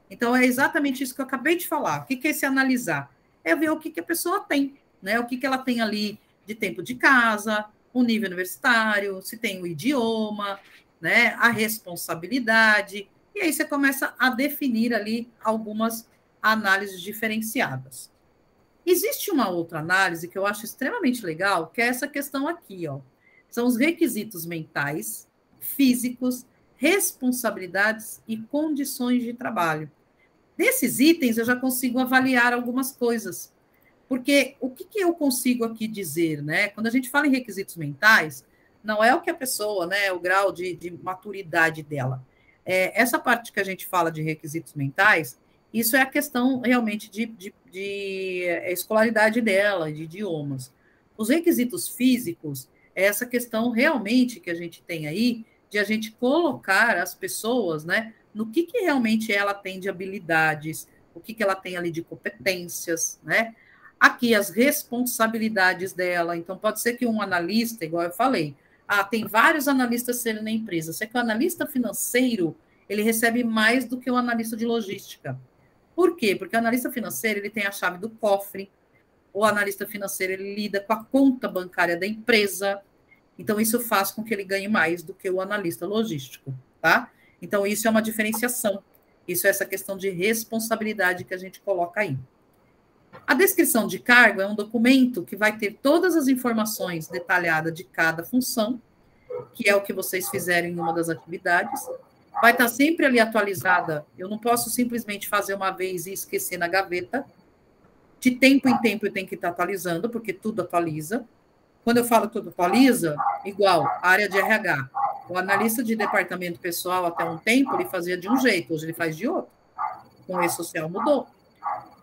Então, é exatamente isso que eu acabei de falar. O que é esse analisar? é ver o que a pessoa tem, né? O que ela tem ali de tempo de casa, o nível universitário, se tem o idioma, né? A responsabilidade. E aí você começa a definir ali algumas análises diferenciadas. Existe uma outra análise que eu acho extremamente legal, que é essa questão aqui, ó. São os requisitos mentais, físicos, responsabilidades e condições de trabalho. Desses itens, eu já consigo avaliar algumas coisas. Porque o que eu consigo aqui dizer, né? Quando a gente fala em requisitos mentais, não é o que a pessoa, né? O grau de maturidade dela. Essa parte que a gente fala de requisitos mentais, isso é a questão realmente de escolaridade dela, de idiomas. Os requisitos físicos é essa questão realmente que a gente tem aí, de a gente colocar as pessoas, né, no que realmente ela tem de habilidades, o que ela tem ali de competências, né? Aqui as responsabilidades dela. Então, pode ser que um analista, igual eu falei, tem vários analistas sendo na empresa. Sei que o analista financeiro, ele recebe mais do que o analista de logística. Por quê? Porque o analista financeiro, ele tem a chave do cofre, o analista financeiro, ele lida com a conta bancária da empresa, então isso faz com que ele ganhe mais do que o analista logístico, tá? Então isso é uma diferenciação, isso é essa questão de responsabilidade que a gente coloca aí. A descrição de cargo é um documento que vai ter todas as informações detalhadas de cada função, que é o que vocês fizeram em uma das atividades, vai estar sempre ali atualizada. Eu não posso simplesmente fazer uma vez e esquecer na gaveta. De tempo em tempo eu tenho que estar atualizando, porque tudo atualiza. Quando eu falo tudo atualiza, igual a área de RH. O analista de departamento pessoal, até um tempo, ele fazia de um jeito, hoje ele faz de outro. Com o E-Social mudou.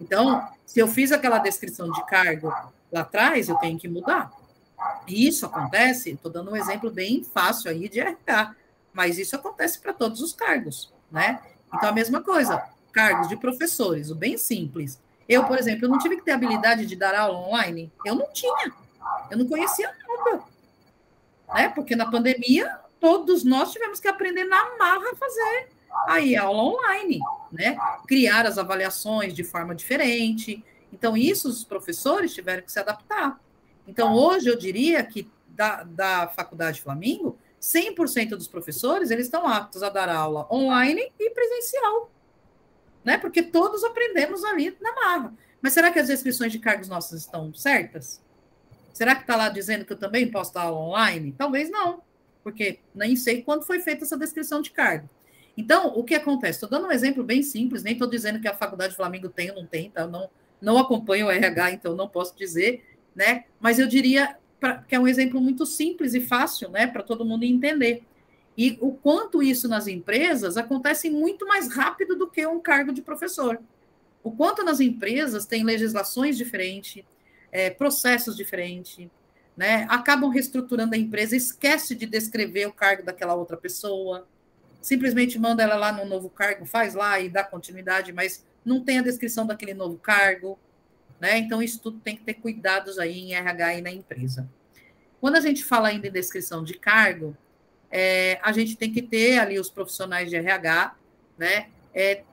Então, se eu fiz aquela descrição de cargo lá atrás, eu tenho que mudar. E isso acontece, estou dando um exemplo bem fácil aí de RH, mas isso acontece para todos os cargos, né? Então, a mesma coisa, cargos de professores, o bem simples. Eu, por exemplo, eu não tive que ter habilidade de dar aula online, eu não tinha, eu não conhecia nada, né? Porque na pandemia, todos nós tivemos que aprender na marra a fazer aí aula online, né? Criar as avaliações de forma diferente. Então, isso os professores tiveram que se adaptar. Então, hoje eu diria que da Faculdade Flamingo, 100% dos professores, eles estão aptos a dar aula online e presencial, né? Porque todos aprendemos ali na marra. Mas será que as descrições de cargos nossas estão certas? Será que está lá dizendo que eu também posso dar aula online? Talvez não, porque nem sei quando foi feita essa descrição de cargo. Então, o que acontece? Estou dando um exemplo bem simples, nem estou dizendo que a Faculdade Flamingo tem ou não tem, tá? Não acompanho o RH, então não posso dizer, né? Mas eu diria que é um exemplo muito simples e fácil, né, para todo mundo entender. E o quanto isso nas empresas acontece muito mais rápido do que um cargo de professor. O quanto nas empresas tem legislações diferentes, processos diferentes, né? Acabam reestruturando a empresa, esquece de descrever o cargo daquela outra pessoa, simplesmente manda ela lá no novo cargo, faz lá e dá continuidade, mas não tem a descrição daquele novo cargo, né? Então, isso tudo tem que ter cuidados aí em RH e na empresa. Quando a gente fala ainda em descrição de cargo, a gente tem que ter ali os profissionais de RH, né?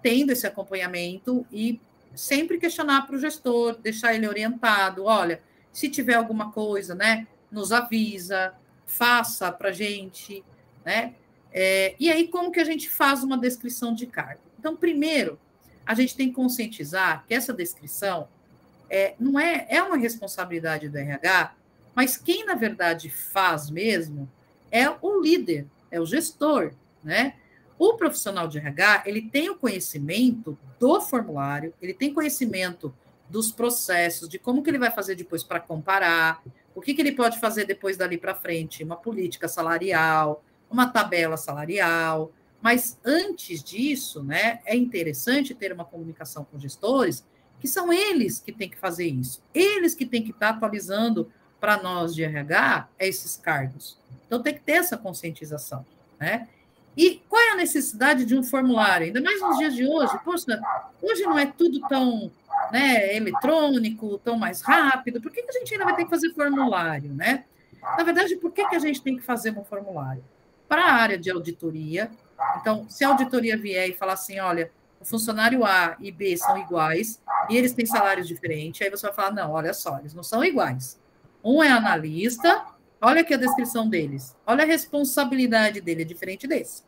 Tendo esse acompanhamento e sempre questionar para o gestor, deixar ele orientado, olha, se tiver alguma coisa, né, nos avisa, faça para a gente, né? E aí, como que a gente faz uma descrição de cargo? Então, primeiro, a gente tem que conscientizar que essa descrição não é uma responsabilidade do RH, mas quem, na verdade, faz mesmo é o líder, é o gestor, né? O profissional de RH, ele tem o conhecimento do formulário, ele tem conhecimento dos processos, de como que ele vai fazer depois para comparar, o que ele pode fazer depois dali para frente, uma política salarial, uma tabela salarial, mas antes disso, né, é interessante ter uma comunicação com gestores, que são eles que têm que fazer isso, eles que têm que estar atualizando para nós de RH esses cargos. Então, tem que ter essa conscientização, né? E qual é a necessidade de um formulário? Ainda mais nos dias de hoje. Poxa, hoje não é tudo tão, né, eletrônico, tão mais rápido. Por que a gente ainda vai ter que fazer formulário, né? Na verdade, por que a gente tem que fazer um formulário? Para a área de auditoria. Então, se a auditoria vier e falar assim, olha, o funcionário A e B são iguais e eles têm salários diferentes, aí você vai falar, não, olha só, eles não são iguais. Um é analista, olha aqui a descrição deles, olha a responsabilidade dele, é diferente desse.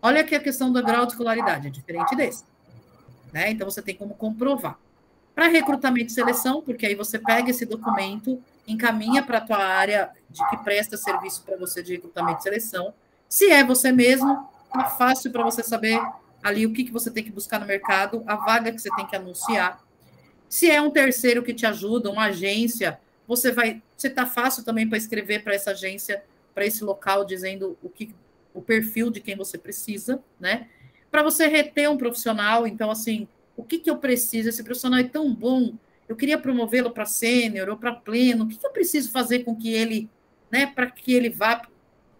Olha aqui a questão do grau de escolaridade, é diferente desse. Né? Então, você tem como comprovar. Para recrutamento e seleção, porque aí você pega esse documento, encaminha para a tua área de que presta serviço para você de recrutamento e seleção. Se é você mesmo, é fácil para você saber ali o que você tem que buscar no mercado, a vaga que você tem que anunciar. Se é um terceiro que te ajuda, uma agência, você está fácil também para escrever para essa agência, para esse local, dizendo o perfil de quem você precisa, né? Para você reter um profissional, então, assim, o que eu preciso? Esse profissional é tão bom, eu queria promovê-lo para sênior ou para pleno, o que eu preciso fazer com que ele, né, para que ele vá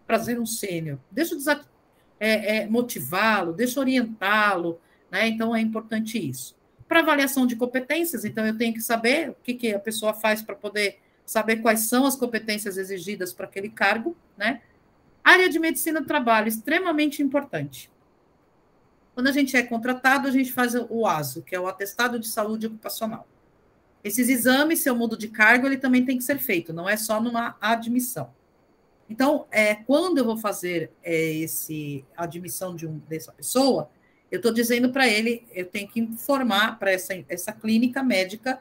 para ser um sênior? Deixa eu motivá-lo, deixa eu orientá-lo, né? Então, é importante isso. Para avaliação de competências, então, eu tenho que saber o que a pessoa faz para poder saber quais são as competências exigidas para aquele cargo, né? Área de medicina do trabalho, extremamente importante. Quando a gente é contratado, a gente faz o ASO, que é o Atestado de Saúde Ocupacional. Esses exames, se eu mudo de cargo, ele também tem que ser feito, não é só numa admissão. Então, quando eu vou fazer a admissão dessa pessoa, eu estou dizendo para ele, eu tenho que informar para essa clínica médica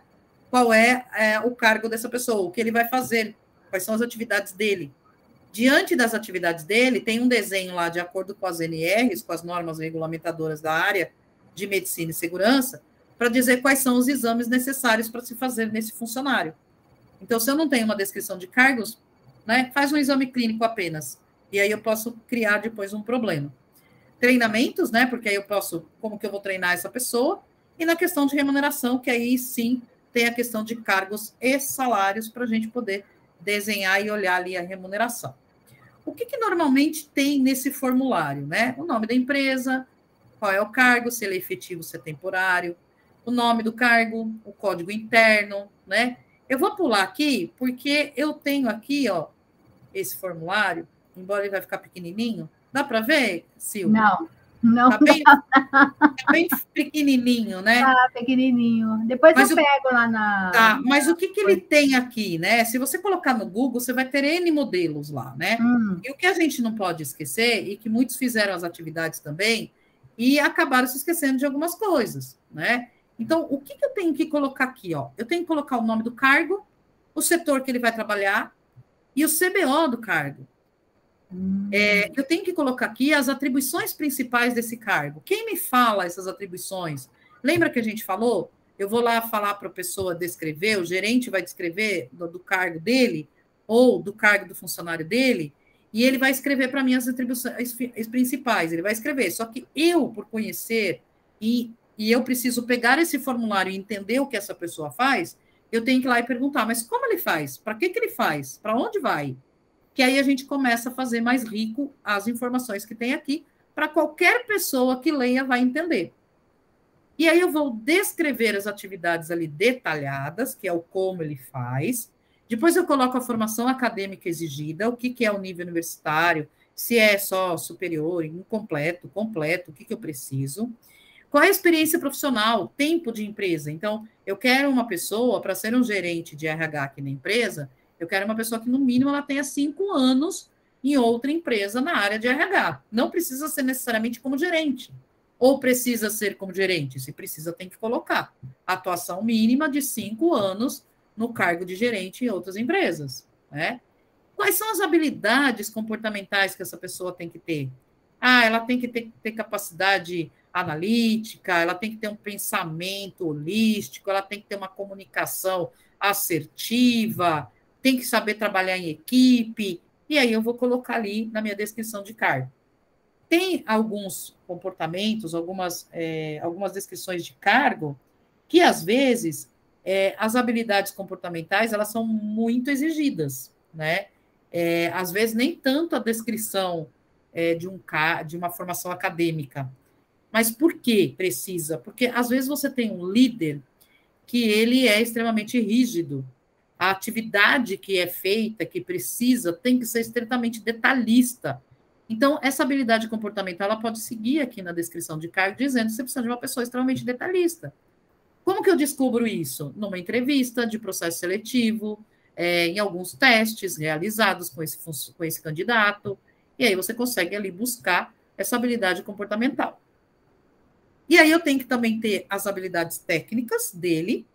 qual é o cargo dessa pessoa, o que ele vai fazer, quais são as atividades dele. Diante das atividades dele, tem um desenho lá, de acordo com as NRs, com as normas regulamentadoras da área de medicina e segurança, para dizer quais são os exames necessários para se fazer nesse funcionário. Então, se eu não tenho uma descrição de cargos, né, faz um exame clínico apenas, e aí eu posso criar depois um problema. Treinamentos, né, porque aí eu posso, como que eu vou treinar essa pessoa, e na questão de remuneração, que aí sim tem a questão de cargos e salários para a gente poder desenhar e olhar ali a remuneração. O que normalmente tem nesse formulário, né? O nome da empresa, qual é o cargo, se ele é efetivo, se é temporário, o nome do cargo, o código interno, né? Eu vou pular aqui, porque eu tenho aqui, ó, esse formulário, embora ele vai ficar pequenininho. Dá para ver, Silvia? Não. Tá bem pequenininho, né? Tá pequenininho. Depois eu pego lá na... Tá, mas o que ele tem aqui, né? Se você colocar no Google, você vai ter N modelos lá, né? E o que a gente não pode esquecer, e que muitos fizeram as atividades também, e acabaram se esquecendo de algumas coisas, né? Então, o que eu tenho que colocar aqui, ó? Eu tenho que colocar o nome do cargo, o setor que ele vai trabalhar e o CBO do cargo. Eu tenho que colocar aqui as atribuições principais desse cargo. Quem me fala essas atribuições? Lembra que a gente falou? Eu vou lá falar para a pessoa descrever, o gerente vai descrever do cargo dele, ou do cargo do funcionário dele, e ele vai escrever para mim as atribuições principais, ele vai escrever. Só que eu, por conhecer, e eu preciso pegar esse formulário e entender o que essa pessoa faz, eu tenho que ir lá e perguntar, mas como ele faz? Para que ele faz? Para onde vai? Que aí a gente começa a fazer mais rico as informações que tem aqui, para qualquer pessoa que leia vai entender. E aí eu vou descrever as atividades ali detalhadas, que é o como ele faz. Depois eu coloco a formação acadêmica exigida, o que é o nível universitário, se é só superior, incompleto, completo, o que eu preciso. Qual é a experiência profissional, tempo de empresa? Então, eu quero uma pessoa, para ser um gerente de RH aqui na empresa, eu quero uma pessoa que, no mínimo, ela tenha 5 anos em outra empresa na área de RH. Não precisa ser necessariamente como gerente. Ou precisa ser como gerente? Se precisa, tem que colocar. Atuação mínima de 5 anos no cargo de gerente em outras empresas. Né? Quais são as habilidades comportamentais que essa pessoa tem que ter? Ela tem que ter capacidade analítica, ela tem que ter um pensamento holístico, ela tem que ter uma comunicação assertiva, tem que saber trabalhar em equipe, e aí eu vou colocar ali na minha descrição de cargo. Tem alguns comportamentos, algumas descrições de cargo, que às vezes as habilidades comportamentais elas são muito exigidas, né? Às vezes nem tanto a descrição de uma formação acadêmica. Mas por que precisa? Porque às vezes você tem um líder que ele é extremamente rígido. A atividade que é feita, que precisa, tem que ser estritamente detalhista. Então, essa habilidade comportamental, ela pode seguir aqui na descrição de cargo, dizendo que você precisa de uma pessoa extremamente detalhista. Como que eu descubro isso? Numa entrevista de processo seletivo, em alguns testes realizados com esse candidato, e aí você consegue ali buscar essa habilidade comportamental. E aí eu tenho que também ter as habilidades técnicas dele,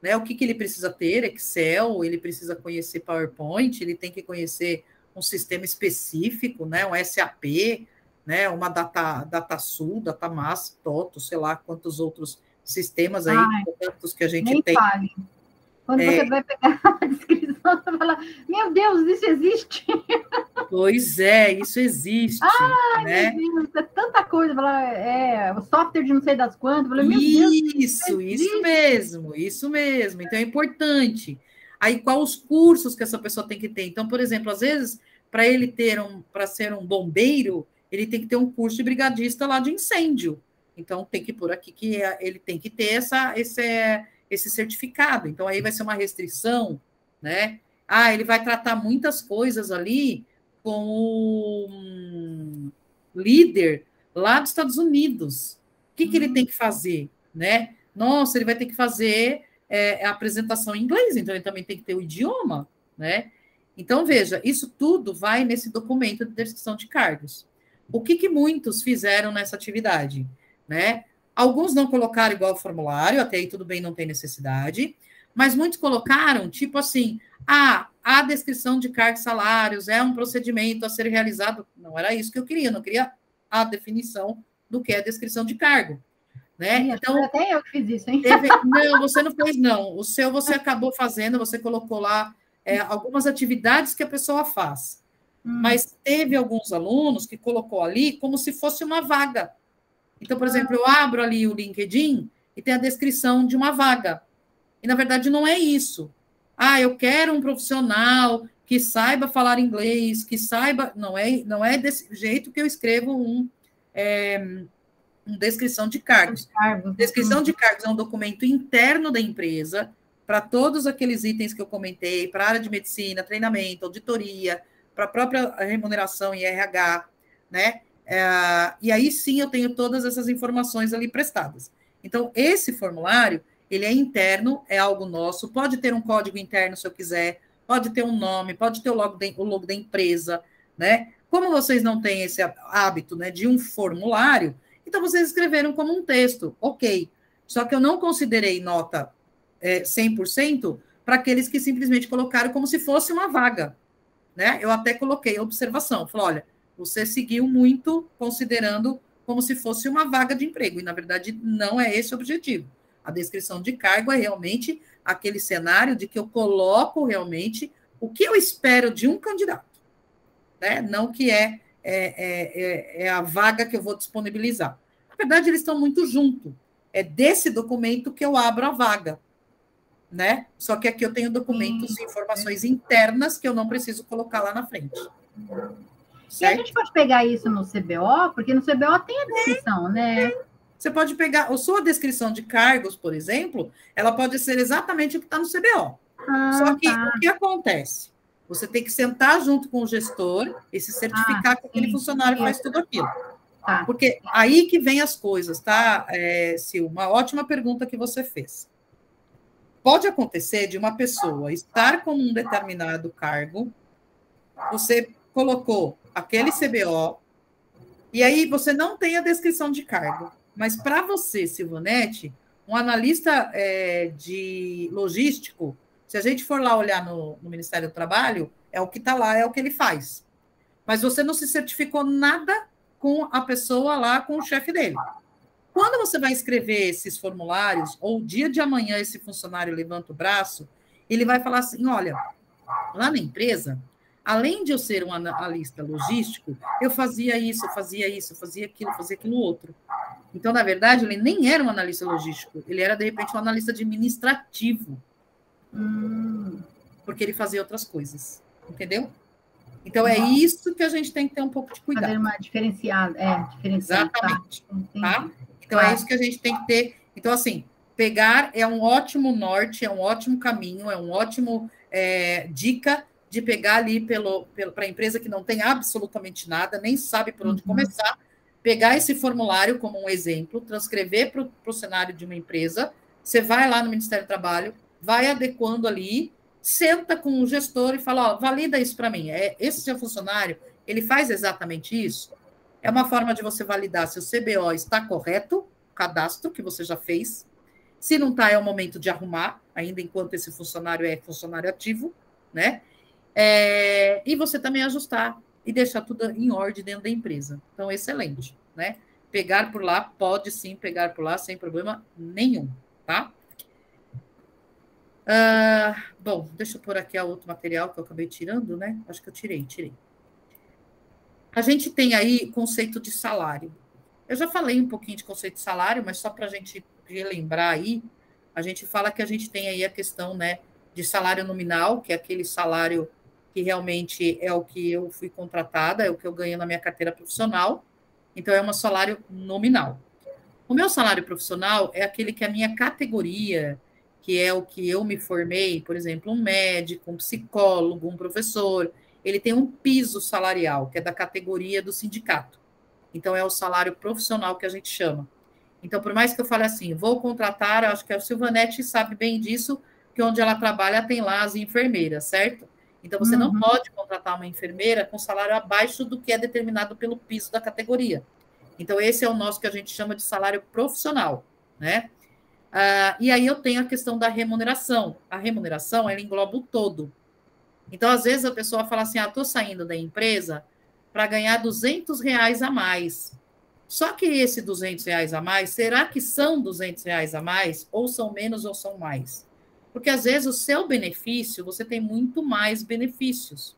né? O que ele precisa ter, Excel, ele precisa conhecer PowerPoint, ele tem que conhecer um sistema específico, né? Um SAP, né? Uma DataSul, Datamass, Toto, sei lá quantos outros sistemas aí, tantos que a gente nem tem. Fale. Quando você vai pegar a descrição, você fala, meu Deus, isso existe? Pois é, isso existe. Né? Meu Deus, é tanta coisa. O software de não sei das quantas. Meu Deus, isso mesmo. Então é importante. Aí, quais os cursos que essa pessoa tem que ter? Então, por exemplo, às vezes, para ser um bombeiro, ele tem que ter um curso de brigadista lá de incêndio. Então, tem que pôr aqui que ele tem que ter esse certificado. Então, aí vai ser uma restrição, né? Ele vai tratar muitas coisas ali com o líder lá dos Estados Unidos. O que ele tem que fazer, né? Nossa, ele vai ter que fazer a apresentação em inglês, então ele também tem que ter o idioma, né? Então, veja, isso tudo vai nesse documento de descrição de cargos. O que muitos fizeram nessa atividade, né? Alguns não colocaram igual o formulário, até aí tudo bem, não tem necessidade, mas muitos colocaram, tipo assim, a descrição de cargos e salários é um procedimento a ser realizado. Não era isso que eu queria, não queria a definição do que é a descrição de cargo. Né? Sim, então, até eu que fiz isso, hein? Não, você não fez, não. O seu você acabou fazendo, você colocou lá algumas atividades que a pessoa faz. Mas teve alguns alunos que colocou ali como se fosse uma vaga. Então, por exemplo, eu abro ali o LinkedIn e tem a descrição de uma vaga. E, na verdade, não é isso. Eu quero um profissional que saiba falar inglês, que saiba... Não é desse jeito que eu escrevo uma descrição de cargos. Descrição de cargos é um documento interno da empresa para todos aqueles itens que eu comentei, para a área de medicina, treinamento, auditoria, para a própria remuneração e RH, né? E aí sim eu tenho todas essas informações ali prestadas. Então, esse formulário, ele é interno, é algo nosso, pode ter um código interno se eu quiser, pode ter um nome, pode ter o logo da empresa, né? Como vocês não têm esse hábito, né, de um formulário, então vocês escreveram como um texto, ok. Só que eu não considerei nota 100% para aqueles que simplesmente colocaram como se fosse uma vaga, né? Eu até coloquei observação, falei, olha, você seguiu muito considerando como se fosse uma vaga de emprego, e na verdade não é esse o objetivo. A descrição de cargo é realmente aquele cenário de que eu coloco realmente o que eu espero de um candidato, né? Não que é a vaga que eu vou disponibilizar. Na verdade, eles estão muito juntos. É desse documento que eu abro a vaga, né? Só que aqui eu tenho documentos e informações internas que eu não preciso colocar lá na frente. Certo? E a gente pode pegar isso no CBO, porque no CBO tem a descrição, né? Você pode pegar a sua descrição de cargos, por exemplo, ela pode ser exatamente o que está no CBO. Só que o que acontece? Você tem que sentar junto com o gestor e se certificar que aquele funcionário faz tudo aquilo. Porque aí que vem as coisas, tá, Sil? Uma ótima pergunta que você fez. Pode acontecer de uma pessoa estar com um determinado cargo, você colocou aquele CBO, e aí você não tem a descrição de cargo. Mas para você, Silvanete, um analista de logístico, se a gente for lá olhar no Ministério do Trabalho, é o que está lá, é o que ele faz. Mas você não se certificou nada com a pessoa lá, com o chefe dele. Quando você vai escrever esses formulários, ou o dia de amanhã esse funcionário levanta o braço, ele vai falar assim, olha, lá na empresa, além de eu ser um analista logístico, eu fazia isso, eu fazia aquilo outro. Então, na verdade, ele nem era um analista logístico, ele era, de repente, um analista administrativo. Porque ele fazia outras coisas, entendeu? Então, é isso que a gente tem que ter um pouco de cuidado. Fazer uma diferenciada, Exatamente. Tá? Então, é isso que a gente tem que ter. Então, assim, pegar é um ótimo norte, é um ótimo caminho, é um ótimo dica de pegar ali para a empresa que não tem absolutamente nada, nem sabe por onde começar, pegar esse formulário como um exemplo, transcrever para o cenário de uma empresa, você vai lá no Ministério do Trabalho, vai adequando ali, senta com o gestor e fala, ó, valida isso para mim, esse seu funcionário, ele faz exatamente isso? É uma forma de você validar se o CBO está correto, o cadastro que você já fez. Se não está, é o momento de arrumar, ainda enquanto esse funcionário é funcionário ativo, né? E você também ajustar e deixar tudo em ordem dentro da empresa. Então, excelente, né? Pegar por lá, pode sim pegar por lá, sem problema nenhum, tá? Bom, deixa eu pôr aqui outro material que eu acabei tirando, né? Acho que eu tirei. A gente tem aí conceito de salário. Eu já falei um pouquinho de conceito de salário, mas só para a gente relembrar aí, a gente fala que a gente tem aí a questão, né, de salário nominal, que é aquele salário que realmente é o que eu fui contratada, é o que eu ganho na minha carteira profissional, então é um salário nominal. O meu salário profissional é aquele que a minha categoria, que é o que eu me formei, por exemplo, um médico, um psicólogo, um professor, ele tem um piso salarial, que é da categoria do sindicato. Então, é o salário profissional que a gente chama. Então, por mais que eu fale assim, vou contratar, acho que a Silvanete sabe bem disso, que onde ela trabalha tem lá as enfermeiras, certo? Então, você não pode contratar uma enfermeira com salário abaixo do que é determinado pelo piso da categoria. Então, esse é o nosso que a gente chama de salário profissional, né? E aí eu tenho a questão da remuneração. A remuneração, ela engloba o todo. Então, às vezes, a pessoa fala assim, estou saindo da empresa para ganhar R$200 a mais. Só que esse R$200 a mais, será que são R$200 a mais? Ou são menos ou são mais? Porque, às vezes, o seu benefício, você tem muito mais benefícios.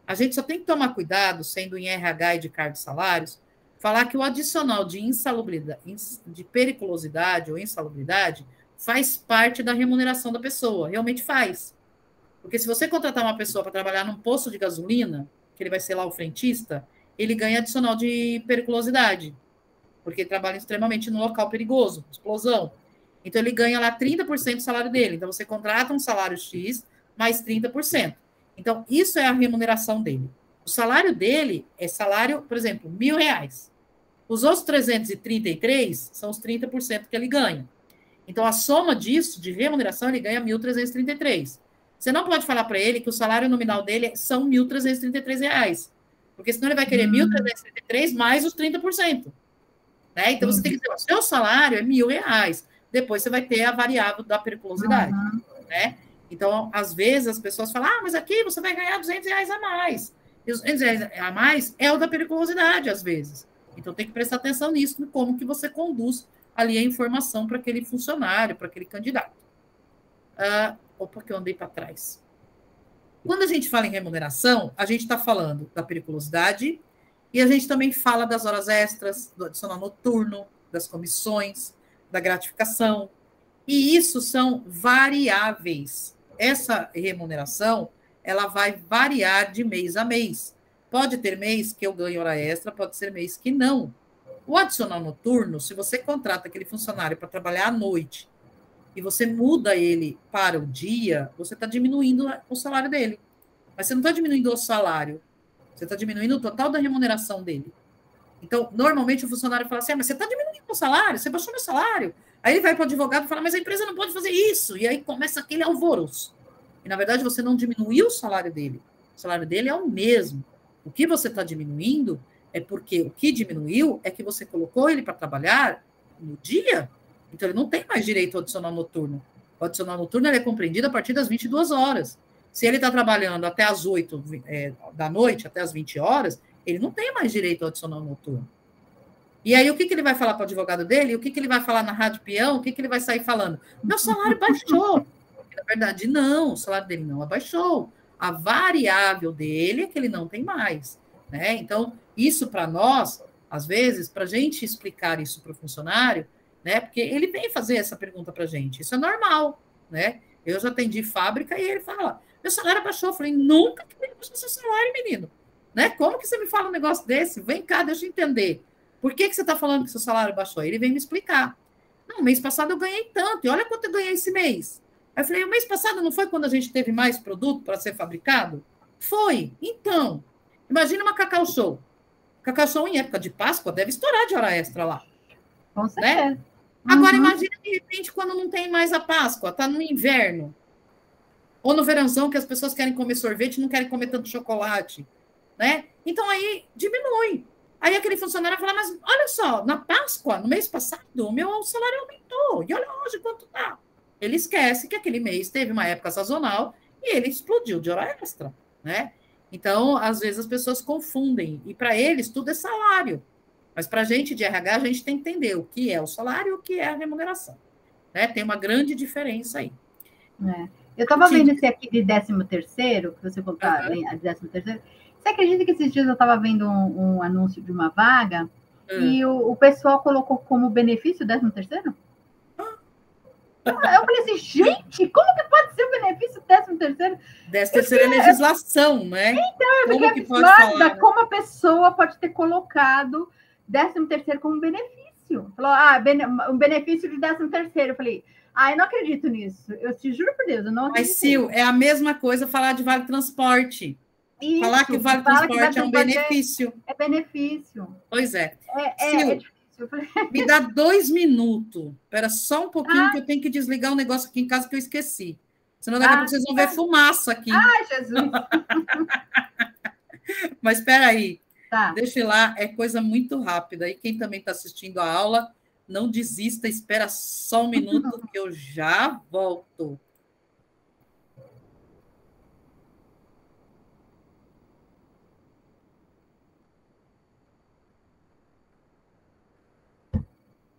A gente só tem que tomar cuidado, sendo em RH e de cargos e salários, falar que o adicional de insalubridade, de periculosidade ou insalubridade, faz parte da remuneração da pessoa, realmente faz. Porque se você contratar uma pessoa para trabalhar num posto de gasolina, que ele vai ser lá o frentista, ele ganha adicional de periculosidade, porque ele trabalha extremamente no local perigoso, explosão. Então, ele ganha lá 30% do salário dele. Então, você contrata um salário X mais 30%. Então, isso é a remuneração dele. O salário dele é salário, por exemplo, R$1.000. Os outros 333 são os 30% que ele ganha. Então, a soma disso, de remuneração, ele ganha 1.333. Você não pode falar para ele que o salário nominal dele são R$1.333, porque senão ele vai querer 1.333 mais os 30%. Né? Então, você tem que dizer, o seu salário é R$1.000. Depois você vai ter a variável da periculosidade. Né? Então, às vezes, as pessoas falam, mas aqui você vai ganhar R$200 a mais. E os R$200 a mais é o da periculosidade, às vezes. Então, tem que prestar atenção nisso, como que você conduz ali a informação para aquele funcionário, para aquele candidato. Opa, que eu andei para trás. Quando a gente fala em remuneração, a gente está falando da periculosidade e a gente também fala das horas extras, do adicional noturno, das comissões, da gratificação. E isso são variáveis. Essa remuneração, ela vai variar de mês a mês. Pode ter mês que eu ganho hora extra, pode ser mês que não. O adicional noturno, se você contrata aquele funcionário para trabalhar à noite e você muda ele para o dia, você está diminuindo o salário dele. Mas você não está diminuindo o salário, você está diminuindo o total da remuneração dele. Então, normalmente o funcionário fala assim, mas você está diminuindo o salário, você baixou meu salário. Aí ele vai para o advogado e fala, mas a empresa não pode fazer isso. E aí começa aquele alvoroço. E, na verdade, você não diminuiu o salário dele. O salário dele é o mesmo. O que você está diminuindo é porque o que diminuiu é que você colocou ele para trabalhar no dia. Então, ele não tem mais direito ao adicional noturno. O adicional noturno ele é compreendido a partir das 22 horas. Se ele está trabalhando até as 8 da noite, até as 20 horas, ele não tem mais direito ao adicional noturno. E aí, o que ele vai falar para o advogado dele? O que ele vai falar na Rádio Peão? O que ele vai sair falando? Meu salário baixou. Na verdade, não, o salário dele não abaixou. A variável dele é que ele não tem mais. Né? Então, isso para nós, às vezes, para a gente explicar isso para o funcionário, né? Porque ele vem fazer essa pergunta para a gente. Isso é normal. Né? Eu já atendi fábrica e ele fala, meu salário baixou. Eu falei, nunca que ele baixou seu salário, menino. Né? Como que você me fala um negócio desse? Vem cá, deixa eu entender. Por que você está falando que seu salário baixou? Ele vem me explicar. Não, mês passado eu ganhei tanto, e olha quanto eu ganhei esse mês. Aí eu falei, o mês passado não foi quando a gente teve mais produto para ser fabricado? Foi. Então, imagina uma Cacau Show. Cacau Show em época de Páscoa deve estourar de hora extra lá, Com né? certeza. Agora, imagina, de repente, quando não tem mais a Páscoa, está no inverno. Ou no verãozão, que as pessoas querem comer sorvete e não querem comer tanto chocolate, né? Então, aí diminui. Aí aquele funcionário fala, mas olha só, na Páscoa, no mês passado, o meu salário aumentou. E olha hoje quanto tá. Ele esquece que aquele mês teve uma época sazonal e ele explodiu de hora extra, né? Então, às vezes, as pessoas confundem. E para eles, tudo é salário. Mas para a gente de RH, a gente tem que entender o que é o salário e o que é a remuneração. Né? Tem uma grande diferença aí. Eu estava vendo esse aqui de 13º, que você contou, a 13º. Você acredita que esses dias eu estava vendo um anúncio de uma vaga e o pessoal colocou como benefício o 13º? Eu falei assim, gente, como que pode ser o benefício do 13º? 13º é legislação, né? Então, eu fiquei abismada como a pessoa pode ter colocado 13º como benefício. Falou, um benefício de 13º. Eu falei, eu não acredito nisso. Eu te juro por Deus, eu não acredito. Mas, Sil, é a mesma coisa falar de vale transporte. Isso, falar que o vale transporte é um benefício. É benefício. Pois é. É difícil. Me dá 2 minutos. Espera só um pouquinho que eu tenho que desligar um negócio aqui em casa que eu esqueci. Senão daqui a pouco vocês vão ver fumaça aqui. Ai, Jesus! Mas espera aí. Tá. Deixa eu ir lá, é coisa muito rápida. E quem também está assistindo a aula, não desista, espera só um minuto que eu já volto.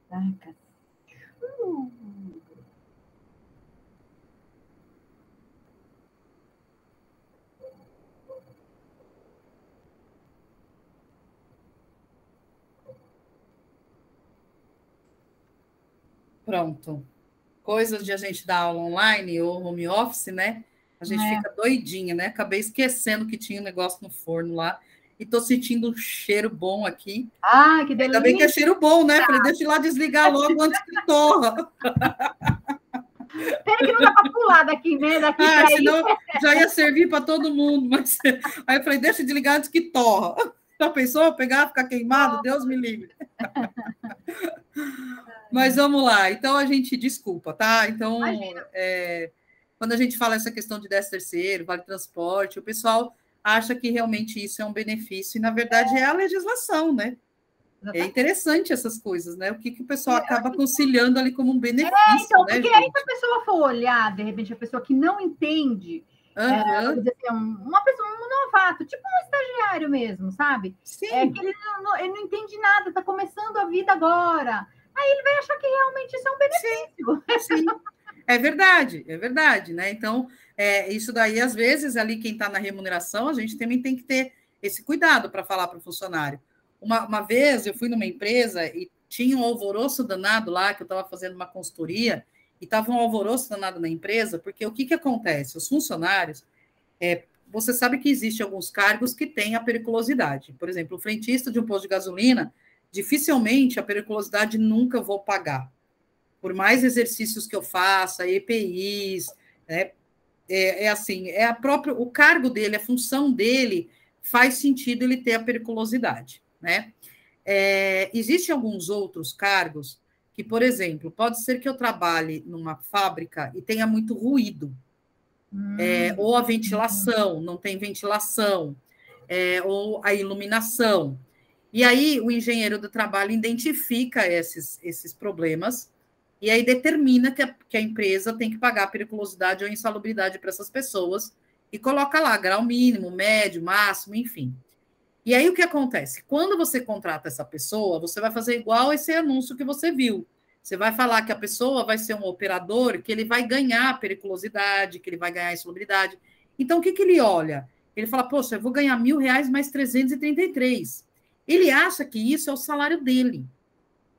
Ai, cara. Pronto. Coisas de a gente dar aula online ou home office, né? A gente fica doidinha, né? Acabei esquecendo que tinha um negócio no forno lá e tô sentindo um cheiro bom aqui. Ah, que delícia! Ainda bem que é cheiro bom, né? Falei, deixa eu ir lá desligar logo antes que torra. Pena que não dá para pular daqui, né? Daqui senão já ia servir para todo mundo. Mas... Aí eu falei, deixa eu desligar antes que torra. Já pensou? Pegar, ficar queimado? Deus me livre. Mas vamos lá. Então, a gente desculpa, tá? Então, quando a gente fala essa questão de 13º, vale transporte, o pessoal acha que realmente isso é um benefício, e, na verdade, é a legislação, né? É interessante essas coisas, né? O que o pessoal acaba conciliando ali como um benefício, então, né, porque gente? aí, se a pessoa for olhar, de repente, a pessoa que não entende, vamos dizer assim, uma pessoa, um novato, tipo um estagiário mesmo, sabe? Sim. Que ele não entende nada, está começando a vida agora. Aí ele vai achar que realmente isso é um benefício. Sim. É verdade, né? Então, isso daí, às vezes, ali quem está na remuneração, a gente também tem que ter esse cuidado para falar para o funcionário. Uma vez eu fui numa empresa e tinha um alvoroço danado lá, que eu estava fazendo uma consultoria, e estava um alvoroço danado na empresa, porque o que acontece? Os funcionários, você sabe que existem alguns cargos que têm a periculosidade. Por exemplo, o frentista de um posto de gasolina, dificilmente a periculosidade nunca vou pagar. Por mais exercícios que eu faça, EPIs, né? Assim, o cargo dele, a função dele, faz sentido ele ter a periculosidade, né? Existem alguns outros cargos que, por exemplo, pode ser que eu trabalhe numa fábrica e tenha muito ruído, ou a ventilação, não tem ventilação, ou a iluminação. E aí o engenheiro do trabalho identifica esses problemas e aí determina que a empresa tem que pagar periculosidade ou insalubridade para essas pessoas e coloca lá grau mínimo, médio, máximo, enfim. E aí o que acontece? Quando você contrata essa pessoa, você vai fazer igual esse anúncio que você viu. Você vai falar que a pessoa vai ser um operador, que ele vai ganhar periculosidade, que ele vai ganhar insalubridade. Então, o que ele olha? Ele fala, poxa, eu vou ganhar R$1.000 mais 333. Ele acha que isso é o salário dele.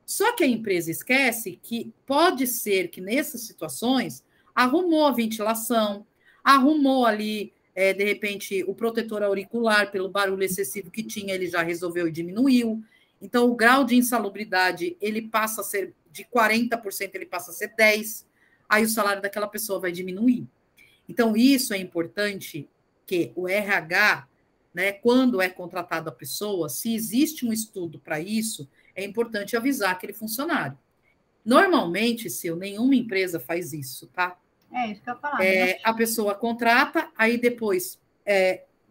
Só que a empresa esquece que pode ser que nessas situações arrumou a ventilação, arrumou ali, de repente, o protetor auricular pelo barulho excessivo que tinha, ele já resolveu e diminuiu. Então, o grau de insalubridade, ele passa a ser de 40%, ele passa a ser 10%. Aí o salário daquela pessoa vai diminuir. Então, isso é importante que o RH, né, quando é contratado a pessoa, se existe um estudo para isso, é importante avisar aquele funcionário. Normalmente, se nenhuma empresa faz isso, tá? É isso que eu ia falar, né? A pessoa contrata, aí depois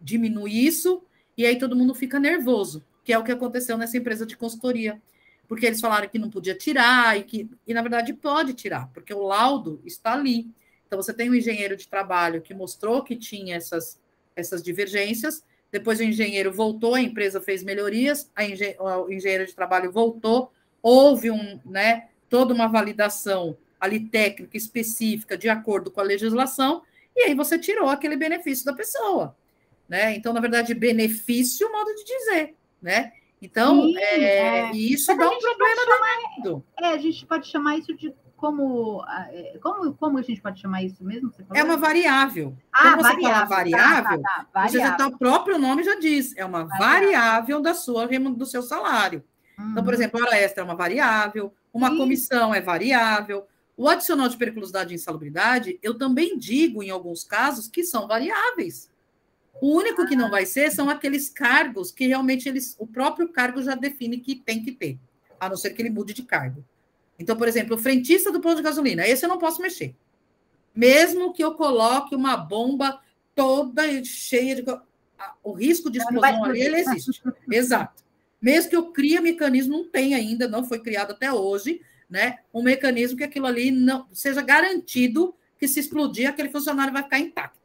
diminui isso, e aí todo mundo fica nervoso, que é o que aconteceu nessa empresa de consultoria. Porque eles falaram que não podia tirar, e na verdade pode tirar, porque o laudo está ali. Então, você tem um engenheiro de trabalho que mostrou que tinha essas divergências, depois o engenheiro voltou, a empresa fez melhorias, o engenheiro de trabalho voltou, houve toda uma validação ali técnica específica de acordo com a legislação, e aí você tirou aquele benefício da pessoa, né? Então, na verdade, benefício, modo de dizer, né? Então, Sim, e isso dá um problema danado. A gente pode chamar isso de como a gente pode chamar isso mesmo? Você falou? É uma variável. Ah, quando você fala variável, variável. Já tá, o próprio nome já diz, é uma variável do seu salário. Então, por exemplo, a hora extra é uma variável, uma comissão é variável. O adicional de periculosidade e insalubridade, eu também digo, em alguns casos, que são variáveis. O único que não vai ser são aqueles cargos que realmente o próprio cargo já define que tem que ter, a não ser que ele mude de cargo. Então, por exemplo, o frentista do posto de gasolina, esse eu não posso mexer. Mesmo que eu coloque uma bomba toda cheia de... O risco de explosão ali, ele existe. Exato. Mesmo que eu crie mecanismo, não tem ainda, não foi criado até hoje, né? Um mecanismo que aquilo ali não seja garantido que se explodir, aquele funcionário vai ficar intacto.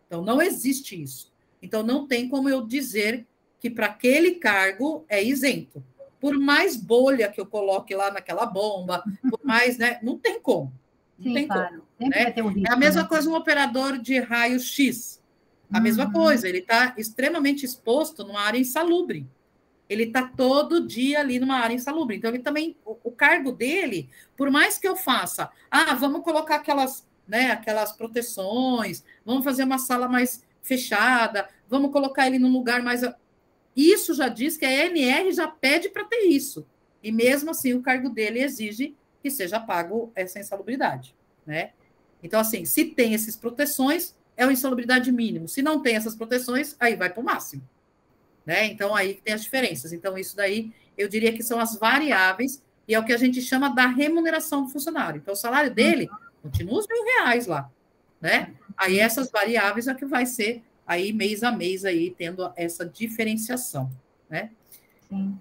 Então, não existe isso. Então, não tem como eu dizer que para aquele cargo é isento. Por mais bolha que eu coloque lá naquela bomba, por mais, né? Não tem como. Não tem como. Né? É a mesma coisa um operador de raio-x. A mesma coisa, ele está extremamente exposto numa área insalubre. Ele está todo dia ali numa área insalubre. Então, ele também, o cargo dele, por mais que eu faça, vamos colocar aquelas proteções, vamos fazer uma sala mais fechada, vamos colocar ele num lugar mais... Isso já diz que a ANR já pede para ter isso. E mesmo assim, o cargo dele exige que seja pago essa insalubridade, né? Então, assim, se tem essas proteções, é o insalubridade mínimo. Se não tem essas proteções, aí vai para o máximo, né? Então, aí tem as diferenças. Então, isso daí, eu diria que são as variáveis, e é o que a gente chama da remuneração do funcionário. Então, o salário dele continua os R$ 1.000 lá, né? Aí, essas variáveis é que vai ser aí mês a mês, aí, tendo essa diferenciação, né? Sim.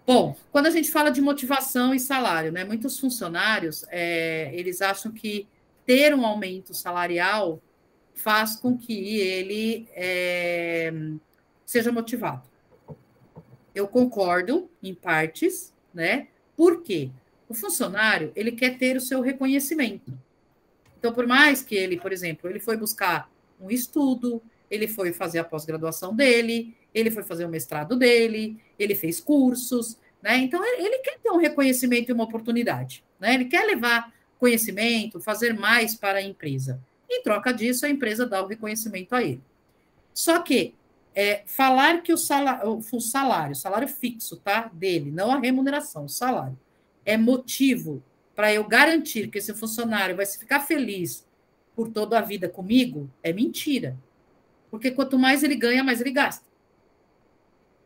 Bom, quando a gente fala de motivação e salário, né? Muitos funcionários, eles acham que ter um aumento salarial faz com que ele seja motivado. Eu concordo, em partes, né? Por quê? O funcionário, ele quer ter o seu reconhecimento. Então, por mais que ele, por exemplo, ele foi buscar um estudo, ele foi fazer a pós-graduação dele, ele foi fazer o mestrado dele, ele fez cursos, né? Então, ele quer ter um reconhecimento e uma oportunidade, né? Ele quer levar conhecimento, fazer mais para a empresa. Em troca disso, a empresa dá o reconhecimento a ele. Só que falar que o salário fixo, tá? Dele, não a remuneração, o salário, é motivo para eu garantir que esse funcionário vai ficar feliz por toda a vida comigo, é mentira. Porque quanto mais ele ganha, mais ele gasta.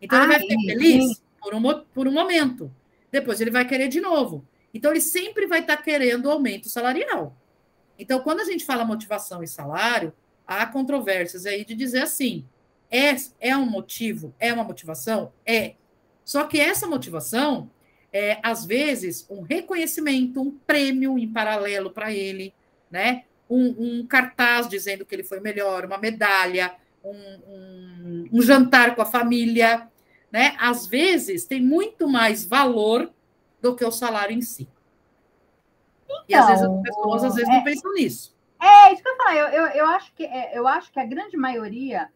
Então, ele vai ficar feliz por um momento. Depois, ele vai querer de novo. Então, ele sempre vai estar querendo aumento salarial. Então, quando a gente fala motivação e salário, há controvérsias aí de dizer assim, é um motivo, é uma motivação? É. Só que essa motivação às vezes, um reconhecimento, um prêmio em paralelo para ele, né? Um cartaz dizendo que ele foi melhor, uma medalha, um jantar com a família, né? Às vezes, tem muito mais valor do que o salário em si. Então, e às vezes as pessoas não pensam nisso. Isso que eu ia falar. Eu acho que a grande maioria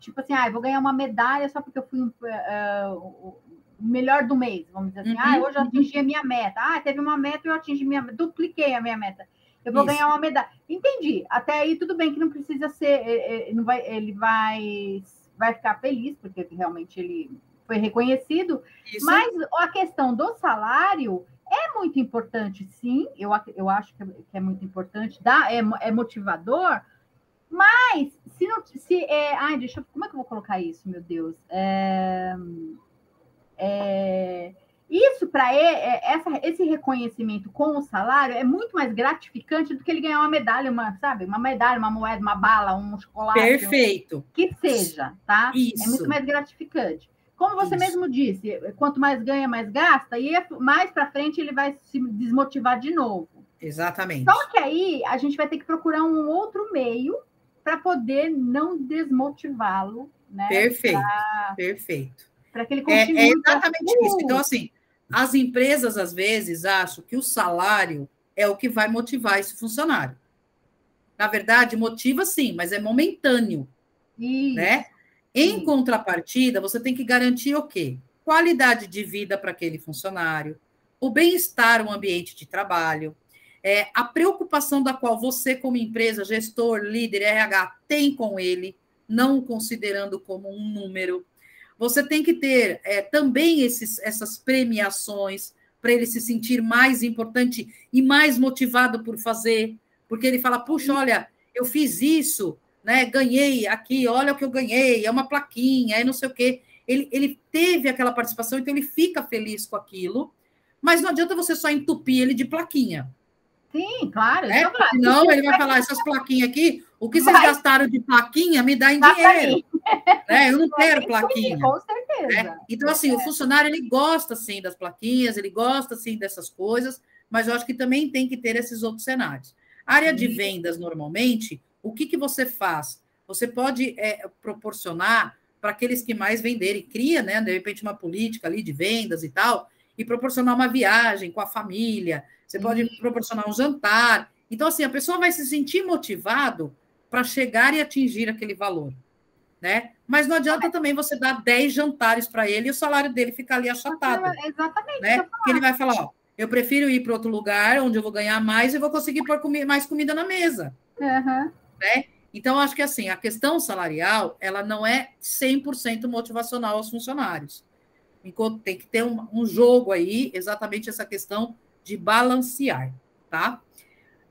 tipo assim, eu vou ganhar uma medalha só porque eu fui o melhor do mês, vamos dizer assim. Hoje eu atingi a minha meta. Teve uma meta e eu atingi dupliquei a minha meta. Eu vou ganhar uma medalha. Entendi. Até aí tudo bem que não precisa ser, ele vai ficar feliz porque realmente ele foi reconhecido. Isso. Mas a questão do salário é muito importante, sim. Eu acho que é muito importante, é motivador. Mas, se não... como é que eu vou colocar isso, meu Deus? Isso, para esse reconhecimento com o salário é muito mais gratificante do que ele ganhar uma medalha, uma medalha, uma moeda, uma bala, um chocolate. Perfeito. Que seja, tá? Isso. É muito mais gratificante. Como você mesmo disse, quanto mais ganha, mais gasta, e mais para frente ele vai se desmotivar de novo. Exatamente. Só que aí a gente vai ter que procurar um outro meio para poder não desmotivá-lo, né? Perfeito. Para que ele continue. É exatamente isso. Então, assim, as empresas, às vezes, acham que o salário é o que vai motivar esse funcionário. Na verdade, motiva sim, mas é momentâneo. Isso. Né? Em contrapartida, você tem que garantir o quê? Qualidade de vida para aquele funcionário, o bem-estar, o ambiente de trabalho, a preocupação da qual você, como empresa, gestor, líder, RH, tem com ele, não o considerando como um número. Você tem que ter também essas premiações para ele se sentir mais importante e mais motivado por fazer, porque ele fala, puxa, olha, eu fiz isso, né? Ganhei aqui, olha o que eu ganhei, é uma plaquinha, é não sei o quê. Ele teve aquela participação, então ele fica feliz com aquilo, mas não adianta você só entupir ele de plaquinha. Sim, claro. Né? Senão ele vai falar, essas plaquinhas aqui, o que vocês gastaram de plaquinha, me dá em dinheiro. Né? Eu não quero plaquinha. Com certeza. Né? Então, assim, o funcionário, ele gosta, sim, das plaquinhas, ele gosta, sim, dessas coisas, mas eu acho que também tem que ter esses outros cenários. A área de vendas, normalmente, o que você faz? Você pode proporcionar para aqueles que mais venderem, cria, né, de repente, uma política ali de vendas e tal, e proporcionar uma viagem com a família, você pode proporcionar um jantar. Então, assim, a pessoa vai se sentir motivado para chegar e atingir aquele valor, né? Mas não adianta também você dar 10 jantares para ele e o salário dele ficar ali achatado. Exatamente. Né? Porque ele vai falar, ó, eu prefiro ir para outro lugar onde eu vou ganhar mais e vou conseguir pôr mais comida na mesa. Né? Então, acho que assim, a questão salarial, ela não é 100% motivacional aos funcionários. Enquanto tem que ter um jogo aí, exatamente essa questão de balancear, tá?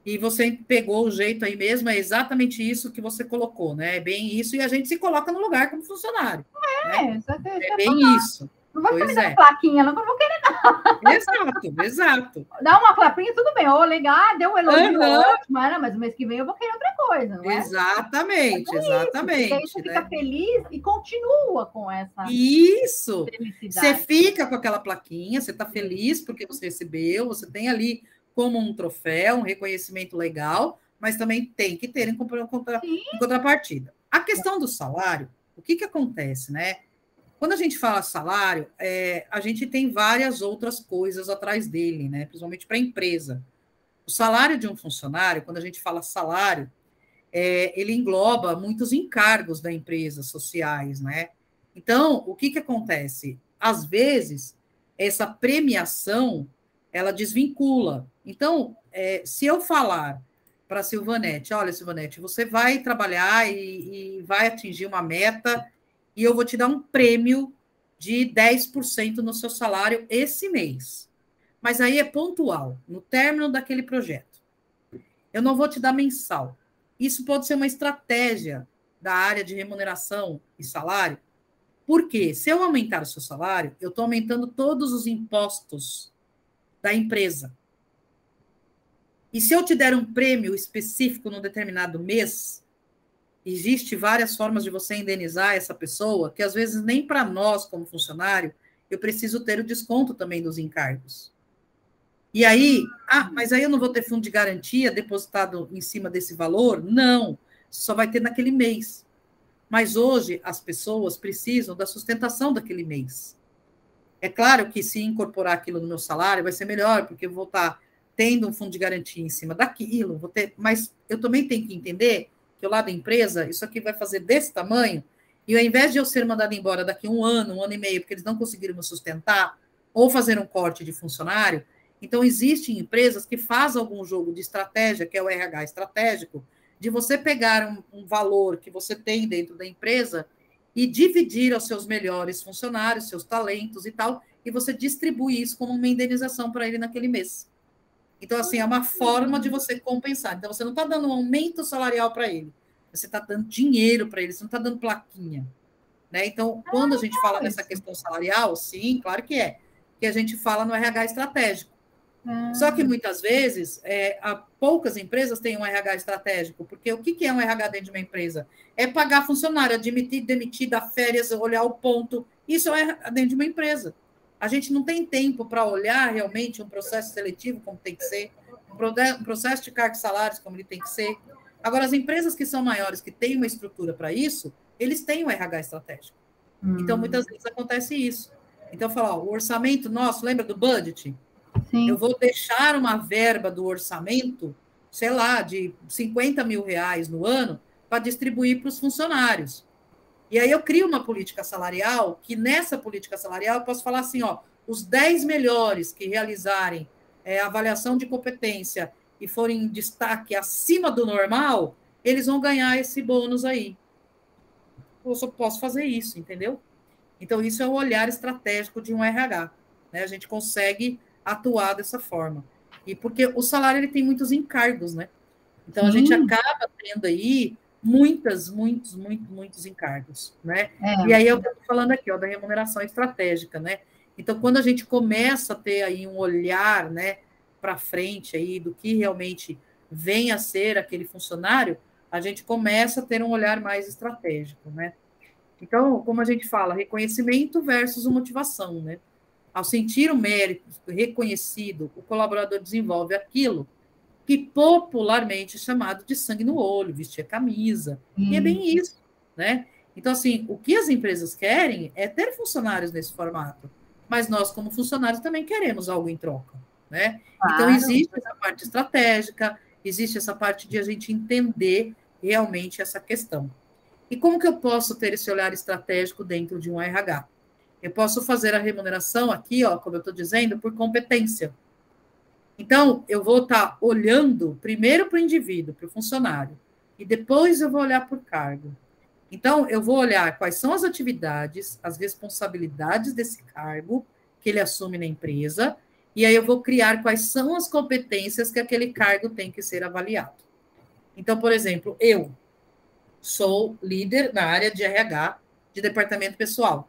E você pegou o jeito aí mesmo, é exatamente isso que você colocou, né? É bem isso, e a gente se coloca no lugar como funcionário. Né? É bem isso. Não vai ficar me dando plaquinha, não vou querer não. Exato. Dá uma plaquinha, tudo bem. Legal, deu um elogio ótimo, mas o mês que vem eu vou querer outra coisa, não é? Exatamente. Aí você fica feliz e continua com essa felicidade. Você fica com aquela plaquinha, você está feliz porque você recebeu, você tem ali como um troféu, um reconhecimento legal, mas também tem que ter em contrapartida. A questão do salário, o que acontece, né? Quando a gente fala salário, a gente tem várias outras coisas atrás dele, né? Principalmente para a empresa. O salário de um funcionário, quando a gente fala salário, ele engloba muitos encargos da empresa, sociais, né? Então, o que acontece? Às vezes, essa premiação, ela desvincula. Então, se eu falar para a Silvanete, olha, Silvanete, você vai trabalhar e vai atingir uma meta e eu vou te dar um prêmio de 10% no seu salário esse mês. Mas aí é pontual, no término daquele projeto. Eu não vou te dar mensal. Isso pode ser uma estratégia da área de remuneração e salário, porque se eu aumentar o seu salário, eu estou aumentando todos os impostos da empresa. E se eu te der um prêmio específico num determinado mês, existe várias formas de você indenizar essa pessoa, que às vezes nem para nós, como funcionário, eu preciso ter o desconto também dos encargos. E aí, mas aí eu não vou ter fundo de garantia depositado em cima desse valor? Não, só vai ter naquele mês. Mas hoje as pessoas precisam da sustentação daquele mês. É claro que se incorporar aquilo no meu salário vai ser melhor, porque eu vou estar tendo um fundo de garantia em cima daquilo, mas eu também tenho que entender que lá da empresa, isso aqui vai fazer desse tamanho, e ao invés de eu ser mandado embora daqui um ano e meio, porque eles não conseguiram me sustentar, ou fazer um corte de funcionário, então existem empresas que fazem algum jogo de estratégia, que é o RH estratégico, de você pegar um valor que você tem dentro da empresa e dividir aos seus melhores funcionários, seus talentos e tal, e você distribui isso como uma indenização para ele naquele mês. Então, assim, é uma forma de você compensar. Então, você não está dando um aumento salarial para ele. você está dando dinheiro para eles, você não está dando plaquinha. Né? Então, quando a gente fala nessa questão salarial, sim, claro que é, que a gente fala no RH estratégico. Só que muitas vezes, poucas empresas têm um RH estratégico, porque o que é um RH dentro de uma empresa? É pagar funcionário, admitir, demitir, dar férias, olhar o ponto. Isso é dentro de uma empresa. A gente não tem tempo para olhar realmente um processo seletivo como tem que ser, um processo de cargos e salários como ele tem que ser. Agora, as empresas que são maiores, que têm uma estrutura para isso, eles têm um RH estratégico. Então, muitas vezes acontece isso. Então, falar, o orçamento nosso, lembra do budget? Sim. Eu vou deixar uma verba do orçamento, sei lá, de 50 mil reais no ano, para distribuir para os funcionários. E aí eu crio uma política salarial, que nessa política salarial eu posso falar assim, ó, os 10 melhores que realizarem avaliação de competência e forem em destaque acima do normal, eles vão ganhar esse bônus aí. Eu só posso fazer isso, entendeu? Então, isso é o olhar estratégico de um RH. Né? A gente consegue atuar dessa forma. E porque o salário ele tem muitos encargos, né? Então, a gente acaba tendo aí muitos encargos, né? E aí eu estou falando aqui, ó, da remuneração estratégica, né? Então, quando a gente começa a ter aí um olhar, né, para frente aí do que realmente vem a ser aquele funcionário, a gente começa a ter um olhar mais estratégico, né? Então, como a gente fala, reconhecimento versus motivação, né? Ao sentir o mérito reconhecido, o colaborador desenvolve aquilo que popularmente é chamado de sangue no olho, vestir a camisa. E é bem isso, né? Então, assim, o que as empresas querem é ter funcionários nesse formato, mas nós, como funcionários, também queremos algo em troca, né? Claro. Então, existe essa parte estratégica, existe essa parte de a gente entender realmente essa questão. E como que eu posso ter esse olhar estratégico dentro de um RH? Eu posso fazer a remuneração aqui, ó, como eu estou dizendo, por competência. Então, eu vou estar olhando primeiro para o indivíduo, para o funcionário, e depois eu vou olhar por cargo. Então, eu vou olhar quais são as atividades, as responsabilidades desse cargo que ele assume na empresa, e aí eu vou criar quais são as competências que aquele cargo tem que ser avaliado. Então, por exemplo, eu sou líder na área de RH, de departamento pessoal.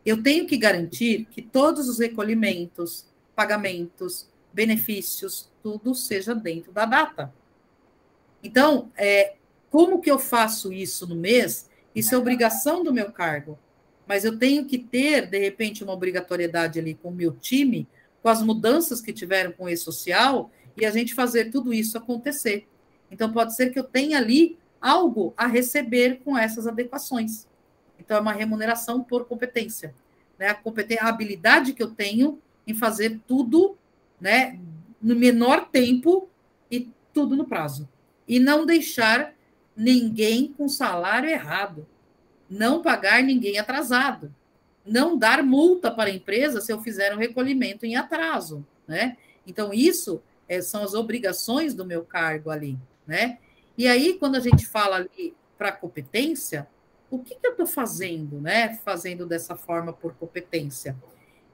Eu tenho que garantir que todos os recolhimentos, pagamentos, benefícios, tudo seja dentro da data. Então, como que eu faço isso no mês? Isso é obrigação do meu cargo. Mas eu tenho que ter, de repente, uma obrigatoriedade ali com o meu time, com as mudanças que tiveram com o e-social, e a gente fazer tudo isso acontecer. Então, pode ser que eu tenha ali algo a receber com essas adequações. Então, é uma remuneração por competência. Né? A habilidade que eu tenho em fazer tudo, né, no menor tempo e tudo no prazo. E não deixar ninguém com salário errado. Não pagar ninguém atrasado. Não dar multa para a empresa se eu fizer um recolhimento em atraso. Né? Então, isso são as obrigações do meu cargo ali. Né? E aí, quando a gente fala ali para competência, o que eu estou fazendo, né? Fazendo dessa forma por competência.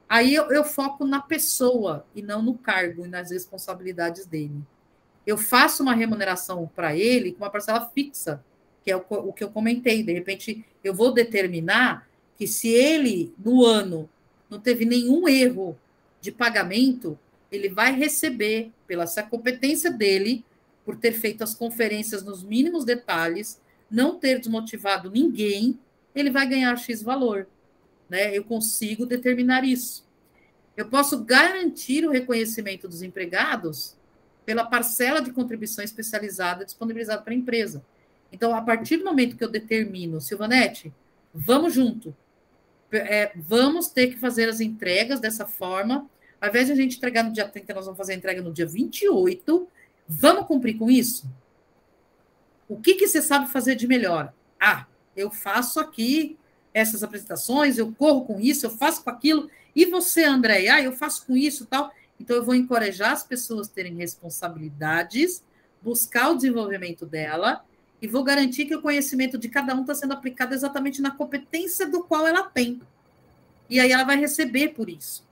Aí eu foco na pessoa e não no cargo e nas responsabilidades dele. Eu faço uma remuneração para ele com uma parcela fixa, que é o que eu comentei. De repente, eu vou determinar que se ele, no ano, não teve nenhum erro de pagamento, ele vai receber, pela essa competência dele, por ter feito as conferências nos mínimos detalhes, não ter desmotivado ninguém, ele vai ganhar X valor. Né? Eu consigo determinar isso. Eu posso garantir o reconhecimento dos empregados pela parcela de contribuição especializada disponibilizada para a empresa. Então, a partir do momento que eu determino, Silvanete, vamos junto, vamos ter que fazer as entregas dessa forma, ao invés de a gente entregar no dia 30, nós vamos fazer a entrega no dia 28, vamos cumprir com isso? O que você sabe fazer de melhor? Eu faço aqui essas apresentações, eu corro com isso, eu faço com aquilo, e você, André? Eu faço com isso e tal. Então, eu vou encorajar as pessoas a terem responsabilidades, buscar o desenvolvimento dela, e vou garantir que o conhecimento de cada um está sendo aplicado exatamente na competência do qual ela tem. E aí ela vai receber por isso.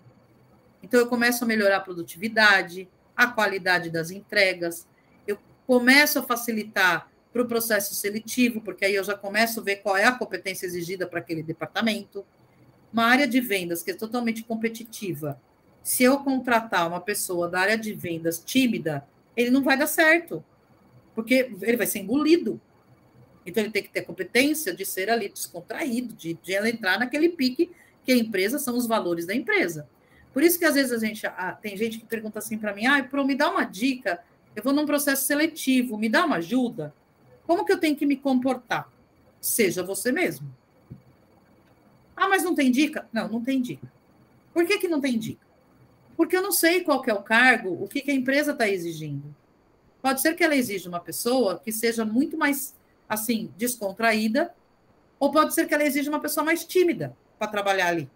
Então, eu começo a melhorar a produtividade, a qualidade das entregas, eu começo a facilitar para o processo seletivo, porque aí eu já começo a ver qual é a competência exigida para aquele departamento. Uma área de vendas que é totalmente competitiva. Se eu contratar uma pessoa da área de vendas tímida, ele não vai dar certo, porque ele vai ser engolido. Então, ele tem que ter competência de ser ali descontraído, de entrar naquele pique que a empresa são os valores da empresa. Por isso que, às vezes, tem gente que pergunta assim para mim, me dá uma dica, eu vou num processo seletivo, me dá uma ajuda? Como que eu tenho que me comportar? Seja você mesmo. Mas não tem dica? Não, não tem dica. Por que não tem dica? Porque eu não sei qual que é o cargo, o que a empresa está exigindo. Pode ser que ela exija uma pessoa que seja muito mais, assim, descontraída, ou pode ser que ela exija uma pessoa mais tímida para trabalhar ali.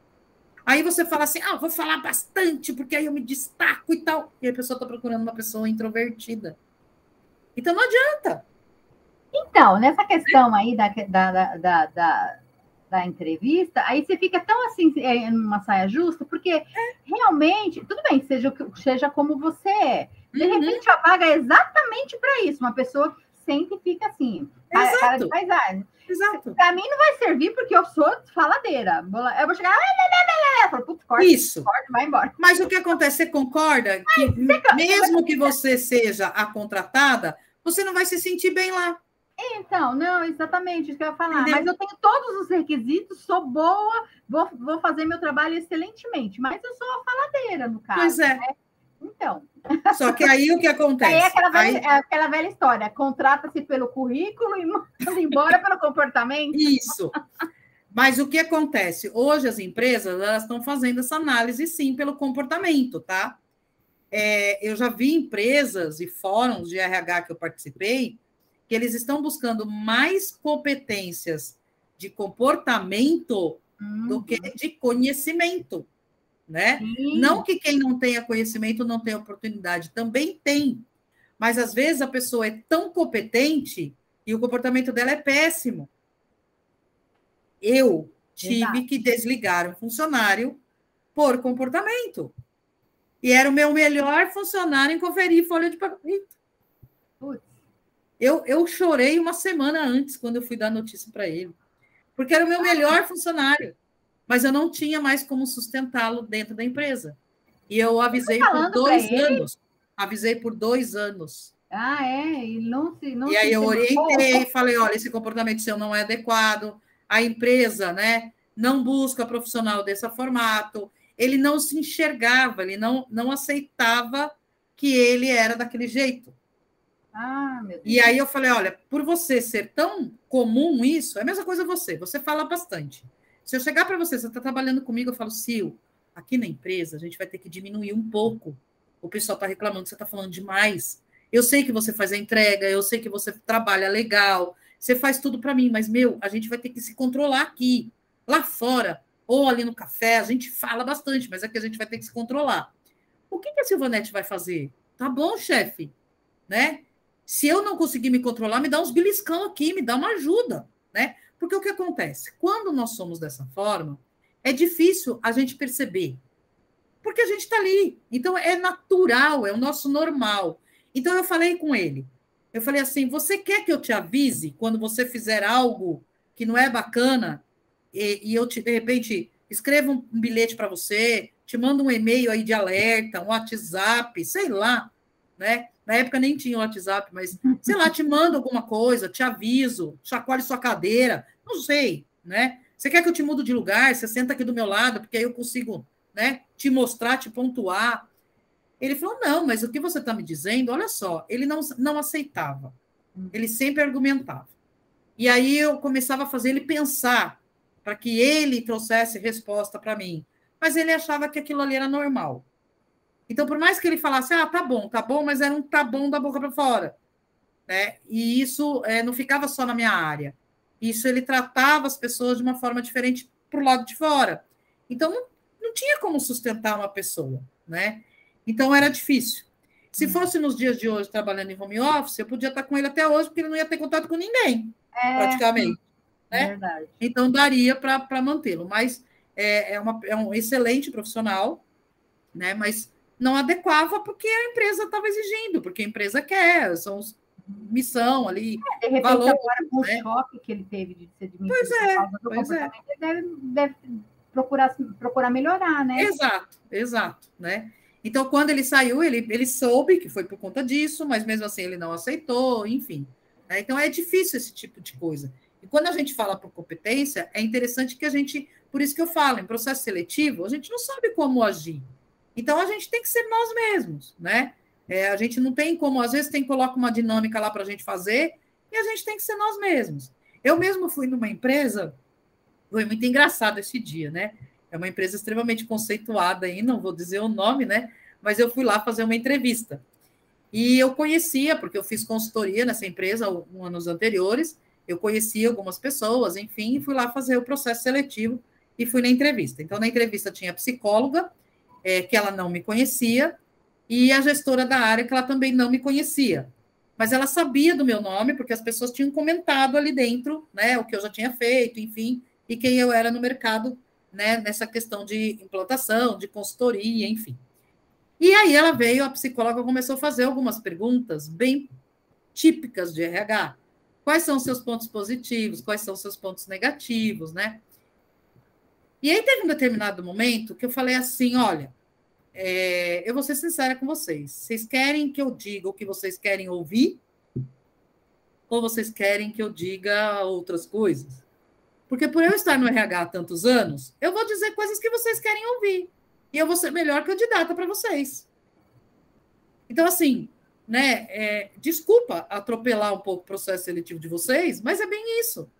Aí você fala assim, vou falar bastante, porque aí eu me destaco e tal. E a pessoa está procurando uma pessoa introvertida. Então, não adianta. Então, nessa questão aí da entrevista, aí você fica tão assim, numa saia justa, porque realmente, tudo bem, seja como você é. De repente, a vaga é exatamente para isso, uma pessoa que sente e fica assim, cara de paisagem. Exato. Para mim não vai servir, porque eu sou faladeira. Eu vou chegar, corta, isso. Corta, vai embora. Mas o que acontece? Você concorda que mesmo que você seja a contratada, você não vai se sentir bem lá. Então, não, exatamente isso que eu ia falar. Entendeu? Mas eu tenho todos os requisitos, sou boa, vou fazer meu trabalho excelentemente, mas eu sou a faladeira, no caso. Pois é. Né? Então. Só que aí o que acontece? Aí é aquela velha história, contrata-se pelo currículo e manda embora pelo comportamento. Isso. Mas o que acontece? Hoje as empresas elas estão fazendo essa análise, sim, pelo comportamento, tá? Eu já vi empresas e fóruns de RH que eu participei que eles estão buscando mais competências de comportamento do que de conhecimento, né? Sim. Não que quem não tenha conhecimento não tenha oportunidade, também tem. Mas, às vezes, a pessoa é tão competente e o comportamento dela é péssimo. Eu tive que desligar um funcionário por comportamento. E era o meu melhor funcionário em conferir folha de pagamento. Eu chorei uma semana antes, quando eu fui dar notícia para ele. Porque era o meu melhor funcionário. Mas eu não tinha mais como sustentá-lo dentro da empresa. E eu avisei por 2 anos. Avisei por 2 anos. E aí eu orientei, falei, olha, esse comportamento seu não é adequado, a empresa, né, não busca profissional desse formato, ele não se enxergava, ele não aceitava que ele era daquele jeito. Meu Deus. E aí eu falei, olha, por você ser tão comum isso, é a mesma coisa você fala bastante. Se eu chegar para você está trabalhando comigo, eu falo, Sil, aqui na empresa a gente vai ter que diminuir um pouco. O pessoal está reclamando que você está falando demais. Eu sei que você faz a entrega, eu sei que você trabalha legal, você faz tudo para mim, mas, a gente vai ter que se controlar aqui, lá fora, ou ali no café, a gente fala bastante, mas aqui a gente vai ter que se controlar. O que a Silvanete vai fazer? Tá bom, chefe, né? Se eu não conseguir me controlar, me dá uns beliscão aqui, me dá uma ajuda, né? Porque o que acontece? Quando nós somos dessa forma, é difícil a gente perceber, porque a gente está ali. Então, é natural, é o nosso normal. Então, eu falei com ele. Eu falei assim, você quer que eu te avise quando você fizer algo que não é bacana e eu, de repente, escrevo um bilhete para você, te mando um e-mail aí de alerta, um WhatsApp, sei lá, né? Na época nem tinha WhatsApp, mas, sei lá, te mando alguma coisa, te aviso, chacoalhe sua cadeira, não sei, né? Você quer que eu te mudo de lugar? Você senta aqui do meu lado, porque aí eu consigo, né, te mostrar, te pontuar. Ele falou, não, mas o que você está me dizendo, olha só, ele não aceitava, ele sempre argumentava. E aí eu começava a fazer ele pensar para que ele trouxesse resposta para mim, mas ele achava que aquilo ali era normal. Então, por mais que ele falasse, tá bom, mas era um tá bom da boca para fora, né? E isso não ficava só na minha área. Isso ele tratava as pessoas de uma forma diferente para o lado de fora. Então, não tinha como sustentar uma pessoa, né? Então, era difícil. Se fosse nos dias de hoje, trabalhando em home office, eu podia estar com ele até hoje, porque ele não ia ter contato com ninguém, praticamente. Né? Verdade. Então, daria para mantê-lo. Mas é um excelente profissional, né? Mas não adequava porque a empresa estava exigindo, porque a empresa quer, são missão ali, de repente, valor, agora, com né? o choque que ele teve de ser demitido Pois por causa do comportamento, ele deve procurar melhorar, né? Exato, né? Então, quando ele saiu, ele soube que foi por conta disso, mas mesmo assim ele não aceitou, enfim. Né? Então, é difícil esse tipo de coisa. E quando a gente fala por competência, é interessante que a gente, por isso que eu falo, em processo seletivo, a gente não sabe como agir. Então, a gente tem que ser nós mesmos, né? A gente não tem como, às vezes tem coloca uma dinâmica lá para a gente fazer e a gente tem que ser nós mesmos. Eu mesmo fui numa empresa, foi muito engraçado esse dia, né? É uma empresa extremamente conceituada aí, não vou dizer o nome, né? Mas eu fui lá fazer uma entrevista. E eu conhecia, porque eu fiz consultoria nessa empresa anos anteriores, eu conhecia algumas pessoas, enfim, fui lá fazer o processo seletivo e fui na entrevista. Então, na entrevista tinha a psicóloga, que ela não me conhecia, e a gestora da área, que ela também não me conhecia. Mas ela sabia do meu nome, porque as pessoas tinham comentado ali dentro, né, o que eu já tinha feito, enfim, e quem eu era no mercado, né, nessa questão de implantação, de consultoria, enfim. E aí ela veio, a psicóloga começou a fazer algumas perguntas bem típicas de RH. Quais são os seus pontos positivos? Quais são os seus pontos negativos, né? E aí teve um determinado momento que eu falei assim, olha, eu vou ser sincera com vocês. Vocês querem que eu diga o que vocês querem ouvir? Ou vocês querem que eu diga outras coisas? Porque por eu estar no RH há tantos anos, eu vou dizer coisas que vocês querem ouvir. E eu vou ser melhor candidata para vocês. Então, assim, né? Desculpa atropelar um pouco o processo seletivo de vocês, mas é bem isso.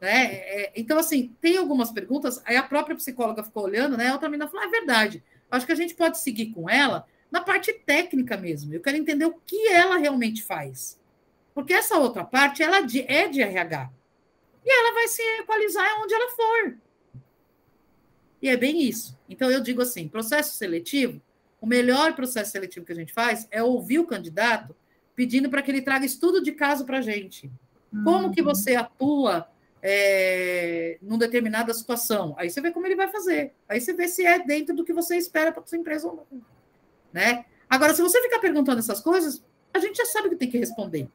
Né? Então, assim, tem algumas perguntas, aí a própria psicóloga ficou olhando, né? A outra menina falou: é verdade, acho que a gente pode seguir com ela na parte técnica mesmo. Eu quero entender o que ela realmente faz. Porque essa outra parte, ela é de RH. E ela vai se equalizar onde ela for. E é bem isso. Então, eu digo assim, processo seletivo, o melhor processo seletivo que a gente faz é ouvir o candidato pedindo para que ele traga estudo de caso para a gente. Como que você atua numa determinada situação? Aí você vê como ele vai fazer. Aí você vê se é dentro do que você espera para a sua empresa ou não. Né? Agora, se você ficar perguntando essas coisas, a gente já sabe o que tem que responder.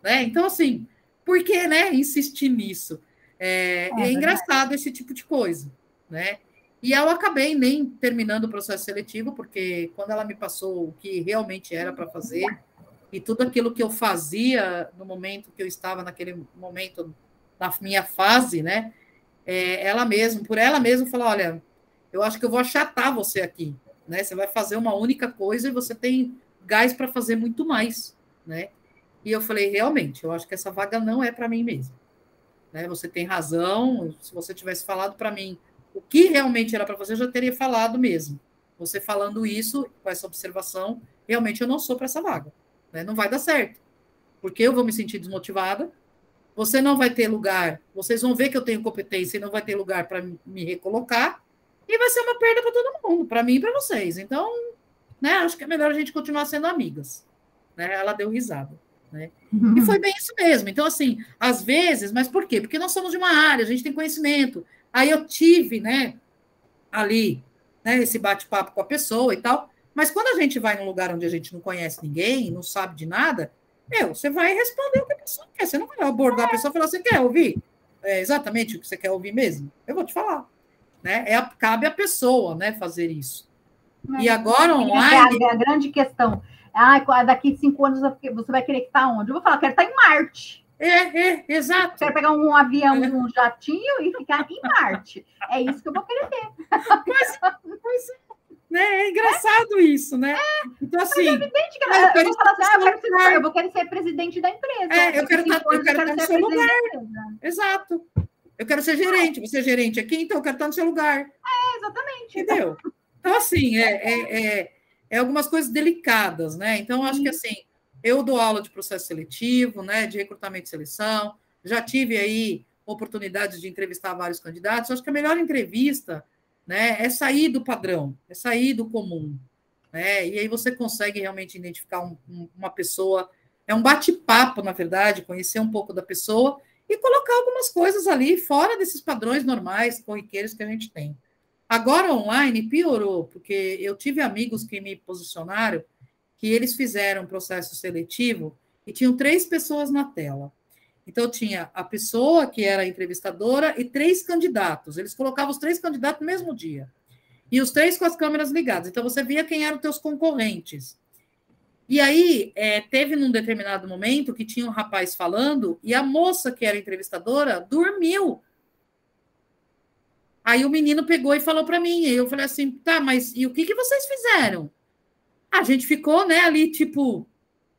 Né? Então, assim, por que, né, insistir nisso? É engraçado esse tipo de coisa. Né? E eu acabei nem terminando o processo seletivo, porque quando ela me passou o que realmente era para fazer, e tudo aquilo que eu fazia no momento que eu estava naquele momento, na minha fase, né? Por ela mesma, falou: olha, eu acho que eu vou achatar você aqui. Né? Você vai fazer uma única coisa e você tem gás para fazer muito mais. Né? E eu falei: realmente, eu acho que essa vaga não é para mim mesmo. Né? Você tem razão, se você tivesse falado para mim o que realmente era para fazer, eu já teria falado mesmo. Você falando isso, com essa observação, realmente eu não sou para essa vaga. Né? Não vai dar certo. Porque eu vou me sentir desmotivada, você não vai ter lugar, vocês vão ver que eu tenho competência e não vai ter lugar para me recolocar, e vai ser uma perda para todo mundo, para mim e para vocês. Então, né, acho que é melhor a gente continuar sendo amigas. Né? Ela deu risada. Né? E foi bem isso mesmo. Então, assim, às vezes, mas por quê? Porque nós somos de uma área, a gente tem conhecimento. Aí eu tive, né, ali, né, esse bate-papo com a pessoa e tal, mas quando a gente vai num lugar onde a gente não conhece ninguém, não sabe de nada, você vai responder o que a pessoa quer, você não vai abordar a pessoa e falar: você quer ouvir? Exatamente o que você quer ouvir mesmo? Eu vou te falar. Né? Cabe à pessoa, né, fazer isso. E agora online... A grande questão, daqui 5 anos você vai querer estar onde? Eu vou falar: quero estar em Marte. Exato. Quero pegar um avião, um jatinho e ficar em Marte. É isso que eu vou querer ter. Pois é. Né? É engraçado isso, né? Então, assim... Mas é evidente que eu vou falar assim: eu vou querer ser presidente da empresa. Eu quero estar no seu lugar. Exato. Eu quero ser gerente. Você é gerente aqui, então eu quero estar no seu lugar. Exatamente. Entendeu? Então, assim, algumas coisas delicadas, né? Então, acho que, assim, eu dou aula de processo seletivo, né, de recrutamento e seleção, já tive aí oportunidade de entrevistar vários candidatos. Acho que a melhor entrevista, né, é sair do padrão, é sair do comum. Né? E aí você consegue realmente identificar uma pessoa, é um bate-papo, na verdade, conhecer um pouco da pessoa e colocar algumas coisas ali fora desses padrões normais, corriqueiros que a gente tem. Agora, online, piorou, porque eu tive amigos que me posicionaram que eles fizeram um processo seletivo e tinham 3 pessoas na tela. Então, tinha a pessoa que era a entrevistadora e 3 candidatos. Eles colocavam os 3 candidatos no mesmo dia. E os 3 com as câmeras ligadas. Então, você via quem eram os teus concorrentes. E aí, teve num determinado momento que tinha um rapaz falando e a moça que era entrevistadora dormiu. Aí o menino pegou e falou para mim. E eu falei assim, tá, mas e o que vocês fizeram? A gente ficou, né, ali, tipo,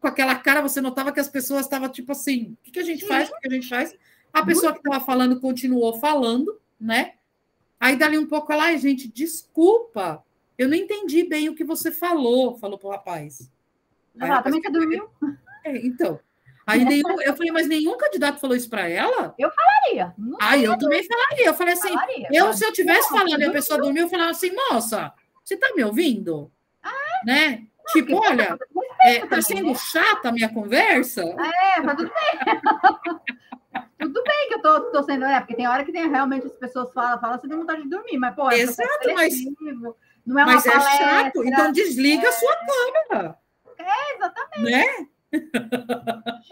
com aquela cara, você notava que as pessoas estavam, tipo assim, o que a gente faz? O que a gente faz? A pessoa que estava falando continuou falando, né? Aí, dali um pouco, ela, ai, gente, desculpa, eu não entendi bem o que você falou pro rapaz. Exatamente, você dormiu? Então. Aí eu falei, mas nenhum candidato falou isso para ela? Eu falaria. Eu também falaria. Eu falei assim, se eu tivesse falando e a pessoa dormiu, eu falava assim, moça, você está me ouvindo? Né? Tipo, olha, tá sendo chata a minha conversa? Mas tudo bem. Tudo bem que eu tô sendo... porque tem hora que realmente as pessoas falam, você tem vontade de dormir, mas, pô... Exato, não é uma mas palestra, chato, então desliga a sua câmera. Exatamente. Né?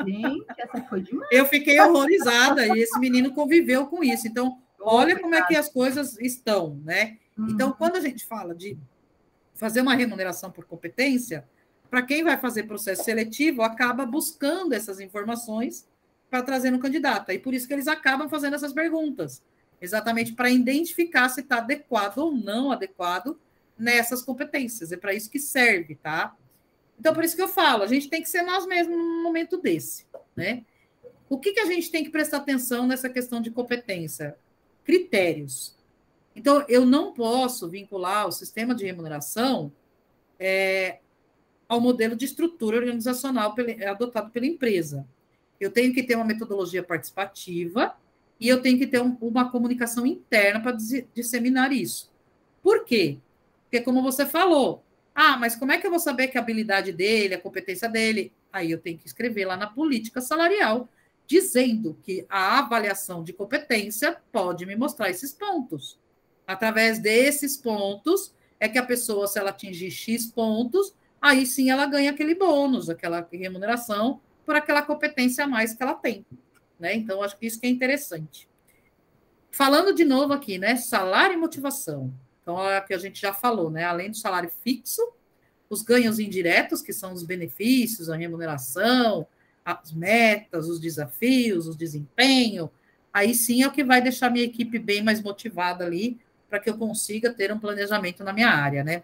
Gente, essa foi demais. Eu fiquei horrorizada e esse menino conviveu com isso. Então, olha como é que as coisas estão, né? Então, quando a gente fala de fazer uma remuneração por competência, para quem vai fazer processo seletivo, acaba buscando essas informações para trazer no candidato. E por isso que eles acabam fazendo essas perguntas, exatamente para identificar se está adequado ou não adequado nessas competências. É para isso que serve, tá? Então, por isso que eu falo, a gente tem que ser nós mesmos num momento desse, né? O que a gente tem que prestar atenção nessa questão de competência? Critérios. Então, eu não posso vincular o sistema de remuneração ao modelo de estrutura organizacional adotado pela empresa. Eu tenho que ter uma metodologia participativa e eu tenho que ter uma comunicação interna para disseminar isso. Por quê? Porque, como você falou, mas como é que eu vou saber que a habilidade dele, a competência dele? Aí eu tenho que escrever lá na política salarial, dizendo que a avaliação de competência pode me mostrar esses pontos. Através desses pontos, é que a pessoa, se ela atingir X pontos, aí sim ela ganha aquele bônus, aquela remuneração por aquela competência a mais que ela tem. Né? Então, acho que isso que é interessante. Falando de novo aqui, né? Salário e motivação. Então, é o que a gente já falou, né? Além do salário fixo, os ganhos indiretos, que são os benefícios, a remuneração, as metas, os desafios, o desempenho, aí sim é o que vai deixar minha equipe bem mais motivada ali, para que eu consiga ter um planejamento na minha área, né?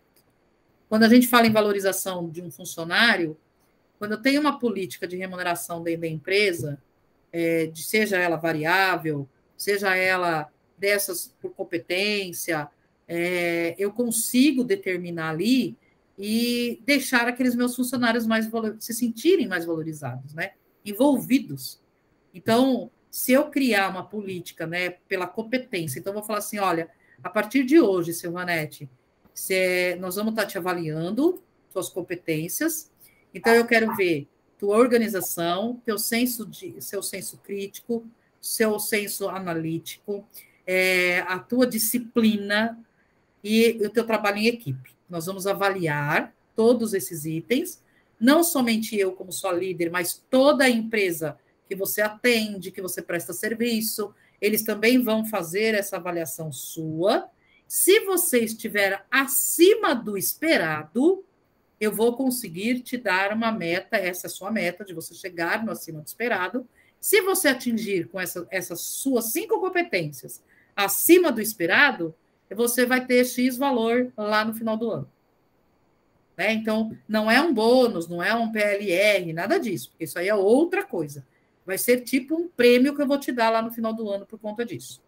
Quando a gente fala em valorização de um funcionário, quando eu tenho uma política de remuneração dentro da empresa, seja ela variável, seja ela dessas por competência, eu consigo determinar ali e deixar aqueles meus funcionários se sentirem mais valorizados, né? Envolvidos. Então, se eu criar uma política, né, pela competência, então eu vou falar assim, olha, a partir de hoje, Silvanete, nós vamos estar te avaliando suas competências, então eu quero ver tua organização, seu senso crítico, seu senso analítico, a tua disciplina e o teu trabalho em equipe. Nós vamos avaliar todos esses itens, não somente eu como sua líder, mas toda a empresa que você atende, que você presta serviço, eles também vão fazer essa avaliação sua. Se você estiver acima do esperado, eu vou conseguir te dar uma meta, essa é a sua meta, de você chegar no acima do esperado. Se você atingir com essas suas 5 competências acima do esperado, você vai ter X valor lá no final do ano. Né? Então, não é um bônus, não é um PLR, nada disso, porque isso aí é outra coisa. Vai ser tipo um prêmio que eu vou te dar lá no final do ano por conta disso.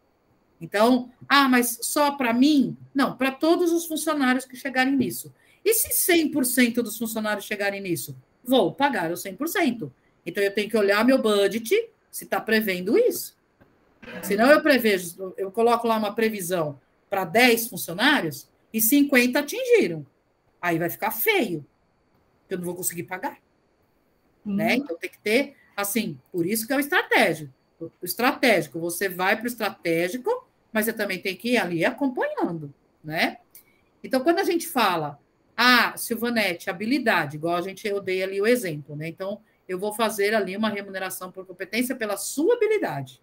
Então, mas só para mim? Não, para todos os funcionários que chegarem nisso. E se 100% dos funcionários chegarem nisso? Vou pagar os 100%. Então, eu tenho que olhar meu budget se está prevendo isso. Senão eu coloco lá uma previsão para 10 funcionários e 50 atingiram. Aí vai ficar feio. Eu não vou conseguir pagar. Né? Então, tem que ter, assim, por isso que é o estratégico. O estratégico, você vai para o estratégico, mas você também tem que ir ali acompanhando, né? Então, quando a gente fala Ah, Silvanete, habilidade, igual eu dei ali o exemplo, né? Então, eu vou fazer ali uma remuneração por competência pela sua habilidade.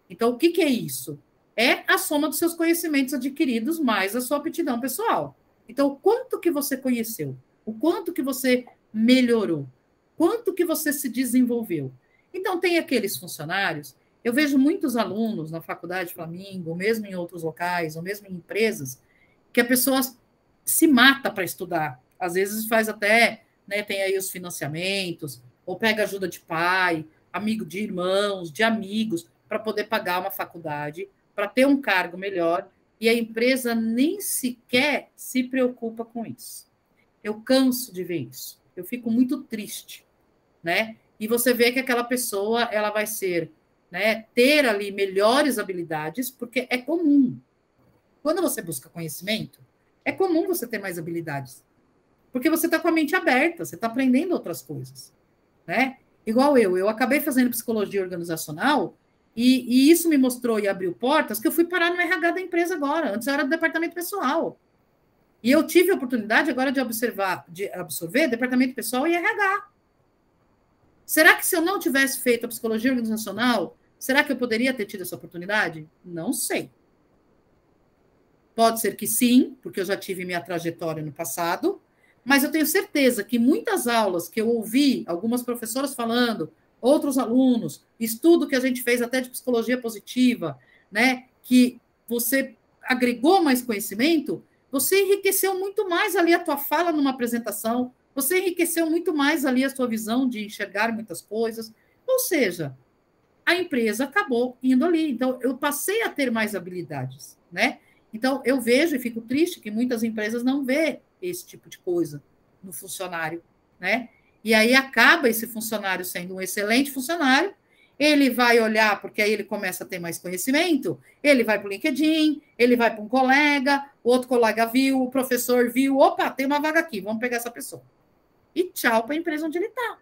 Então, o que, que é isso? É a soma dos seus conhecimentos adquiridos mais a sua aptidão pessoal. Então, o quanto que você conheceu? O quanto que você melhorou? Quanto que você se desenvolveu? Então, tem aqueles funcionários, eu vejo muitos alunos na Faculdade Flamingo, ou mesmo em outros locais, ou mesmo em empresas, que a pessoa se mata para estudar. Às vezes faz até, né, tem aí os financiamentos, ou pega ajuda de pai, amigo de irmãos, de amigos, para poder pagar uma faculdade, para ter um cargo melhor, e a empresa nem sequer se preocupa com isso. Eu canso de ver isso. Eu fico muito triste, né? E você vê que aquela pessoa, ela vai ser, né, ter ali melhores habilidades, porque é comum. Quando você busca conhecimento, é comum você ter mais habilidades, porque você está com a mente aberta, você está aprendendo outras coisas, né? Igual eu acabei fazendo psicologia organizacional e isso me mostrou e abriu portas que eu fui parar no RH da empresa agora. Antes eu era do departamento pessoal. E eu tive a oportunidade agora de absorver departamento pessoal e RH. Será que se eu não tivesse feito a psicologia organizacional, será que eu poderia ter tido essa oportunidade? Não sei. Pode ser que sim, porque eu já tive minha trajetória no passado, mas eu tenho certeza que muitas aulas que eu ouvi, algumas professoras falando, outros alunos, estudo que a gente fez até de psicologia positiva, né, que você agregou mais conhecimento, você enriqueceu muito mais ali a tua fala numa apresentação, você enriqueceu muito mais ali a sua visão de enxergar muitas coisas, ou seja, a empresa acabou indo ali. Então, eu passei a ter mais habilidades, né? Então, eu vejo e fico triste que muitas empresas não vê esse tipo de coisa no funcionário, né? E aí acaba esse funcionário sendo um excelente funcionário, ele vai olhar, porque aí ele começa a ter mais conhecimento, ele vai para o LinkedIn, ele vai para um colega, o outro colega viu, o professor viu, opa, tem uma vaga aqui, vamos pegar essa pessoa. E tchau para a empresa onde ele está.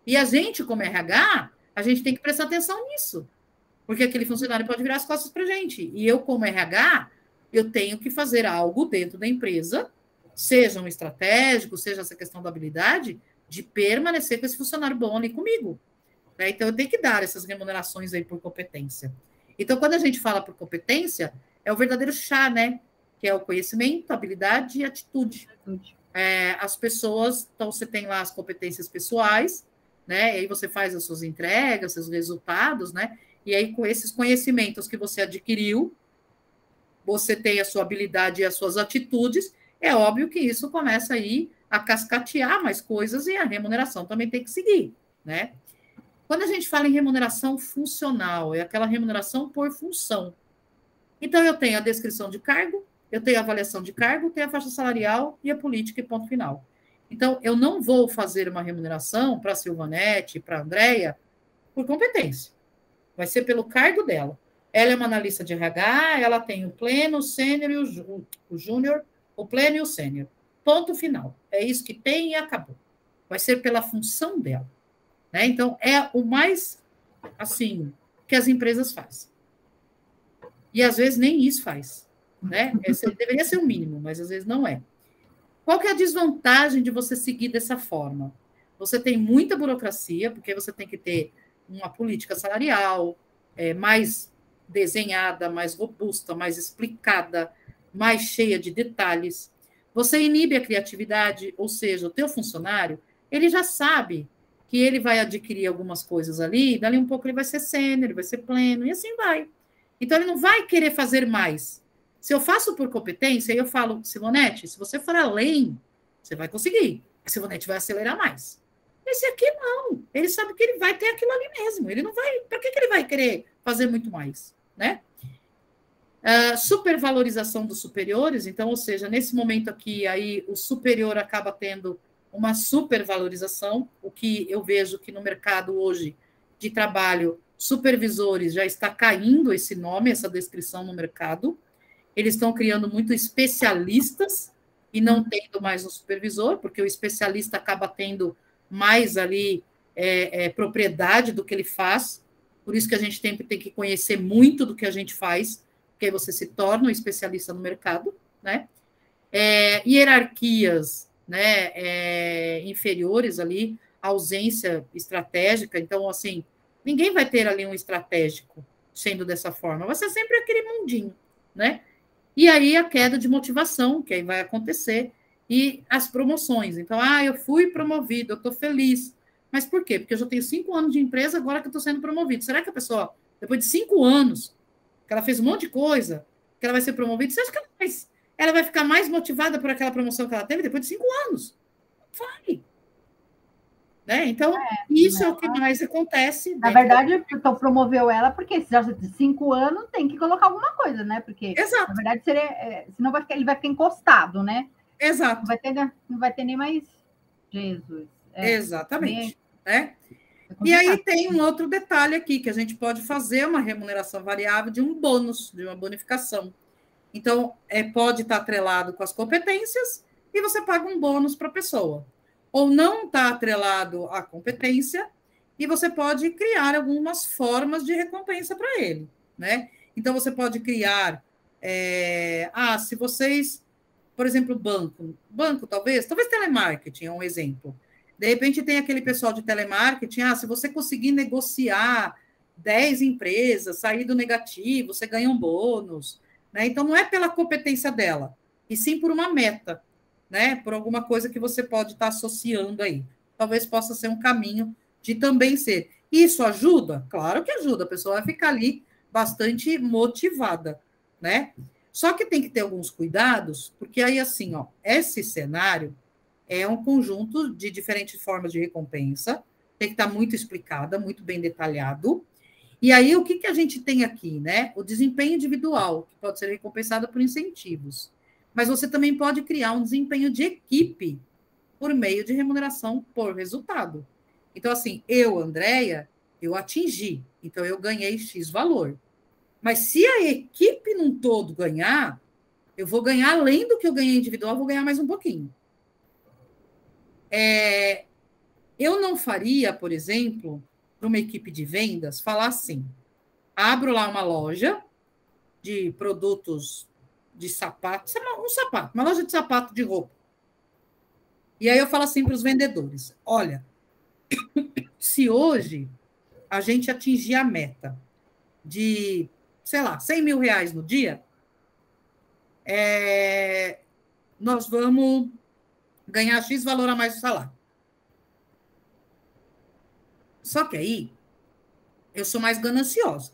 E a gente, como RH, a gente tem que prestar atenção nisso, porque aquele funcionário pode virar as costas para a gente. E eu, como RH, eu tenho que fazer algo dentro da empresa, seja um estratégico, seja essa questão da habilidade, de permanecer com esse funcionário bom ali comigo. Né? Então, eu tenho que dar essas remunerações aí por competência. Então, quando a gente fala por competência, é o verdadeiro chá, né? Que é o conhecimento, habilidade e atitude. As pessoas, então, você tem lá as competências pessoais, né? E aí você faz as suas entregas, seus resultados, né? E aí, com esses conhecimentos que você adquiriu, você tem a sua habilidade e as suas atitudes, é óbvio que isso começa aí a cascatear mais coisas e a remuneração também tem que seguir, né? Quando a gente fala em remuneração funcional, é aquela remuneração por função. Então, eu tenho a descrição de cargo, eu tenho a avaliação de cargo, tenho a faixa salarial e a política e ponto final. Então, eu não vou fazer uma remuneração para a Silvanete, para a Andréia, por competência. Vai ser pelo cargo dela. Ela é uma analista de RH, ela tem o pleno, o sênior e o júnior, o pleno e o sênior. Ponto final. É isso que tem e acabou. Vai ser pela função dela. Né? Então, é o mais, assim, que as empresas fazem. E, às vezes, nem isso faz. Né? Deveria ser o mínimo, mas, às vezes, não é. Qual que é a desvantagem de você seguir dessa forma? Você tem muita burocracia, porque você tem que ter uma política salarial mais desenhada, mais robusta, mais explicada, mais cheia de detalhes. Você inibe a criatividade, ou seja, o teu funcionário, ele já sabe que ele vai adquirir algumas coisas ali, e dali um pouco ele vai ser sênior, ele vai ser pleno, e assim vai. Então, ele não vai querer fazer mais. Se eu faço por competência, aí eu falo, Silvanete, se você for além, você vai conseguir. A Silvanete vai acelerar mais. Esse aqui não. Ele sabe que ele vai ter aquilo ali mesmo. Ele não vai. Para que ele vai querer fazer muito mais? Né? Supervalorização dos superiores, então, ou seja, nesse momento aqui, aí o superior acaba tendo uma supervalorização, o que eu vejo que no mercado hoje de trabalho, supervisores já está caindo esse nome, essa descrição no mercado. Eles estão criando muito especialistas e não tendo mais um supervisor, porque o especialista acaba tendo mais ali propriedade do que ele faz. Por isso que a gente tem que conhecer muito do que a gente faz, porque aí você se torna um especialista no mercado, né? Hierarquias né, inferiores ali, ausência estratégica. Então, assim, ninguém vai ter ali um estratégico sendo dessa forma. Vai ser sempre aquele mundinho, né? E aí a queda de motivação, que aí vai acontecer, e as promoções. Então, eu fui promovido, eu estou feliz. Mas por quê? Porque eu já tenho 5 anos de empresa, agora que eu estou sendo promovido. Será que a pessoa, depois de 5 anos, que ela fez um monte de coisa, que ela vai ser promovida, você acha que ela vai ficar mais motivada por aquela promoção que ela teve depois de 5 anos? Vai. Né? Então, isso é o que mais acontece. Na verdade, então promoveu ela porque se já de 5 anos tem que colocar alguma coisa, né? Porque, exato. Na verdade, senão ele vai ficar encostado, né? Exato. Não vai ter nem mais Jesus. Exatamente. Né? E aí tem um outro detalhe aqui, que a gente pode fazer uma remuneração variável de um bônus, de uma bonificação. Então, pode estar atrelado com as competências e você paga um bônus para a pessoa. Ou não está atrelado à competência e você pode criar algumas formas de recompensa para ele, né? Então, você pode criar... se vocês... Por exemplo, banco talvez telemarketing é um exemplo. De repente, tem aquele pessoal de telemarketing, se você conseguir negociar 10 empresas, sair do negativo, você ganha um bônus, né? Então, não é pela competência dela, e sim por uma meta, né? Por alguma coisa que você pode estar associando aí. Talvez possa ser um caminho de também ser. Isso ajuda? Claro que ajuda, a pessoa vai ficar ali bastante motivada, né? Só que tem que ter alguns cuidados, porque aí, assim, esse cenário é um conjunto de diferentes formas de recompensa, tem que estar muito explicada, muito bem detalhado. E aí, o que a gente tem aqui, né? O desempenho individual, que pode ser recompensado por incentivos. Mas você também pode criar um desempenho de equipe por meio de remuneração por resultado. Então, assim, Andréia, eu atingi, então eu ganhei X valor. Mas se a equipe num todo ganhar, eu vou ganhar, além do que eu ganhei individual, vou ganhar mais um pouquinho. Eu não faria, por exemplo, para uma equipe de vendas, falar assim, abro lá uma loja de produtos de sapato, uma loja de sapato de roupa. E aí eu falo assim para os vendedores, olha, se hoje a gente atingir a meta de, sei lá, 100 mil reais no dia, nós vamos ganhar X valor a mais do salário. Só que aí, eu sou mais gananciosa.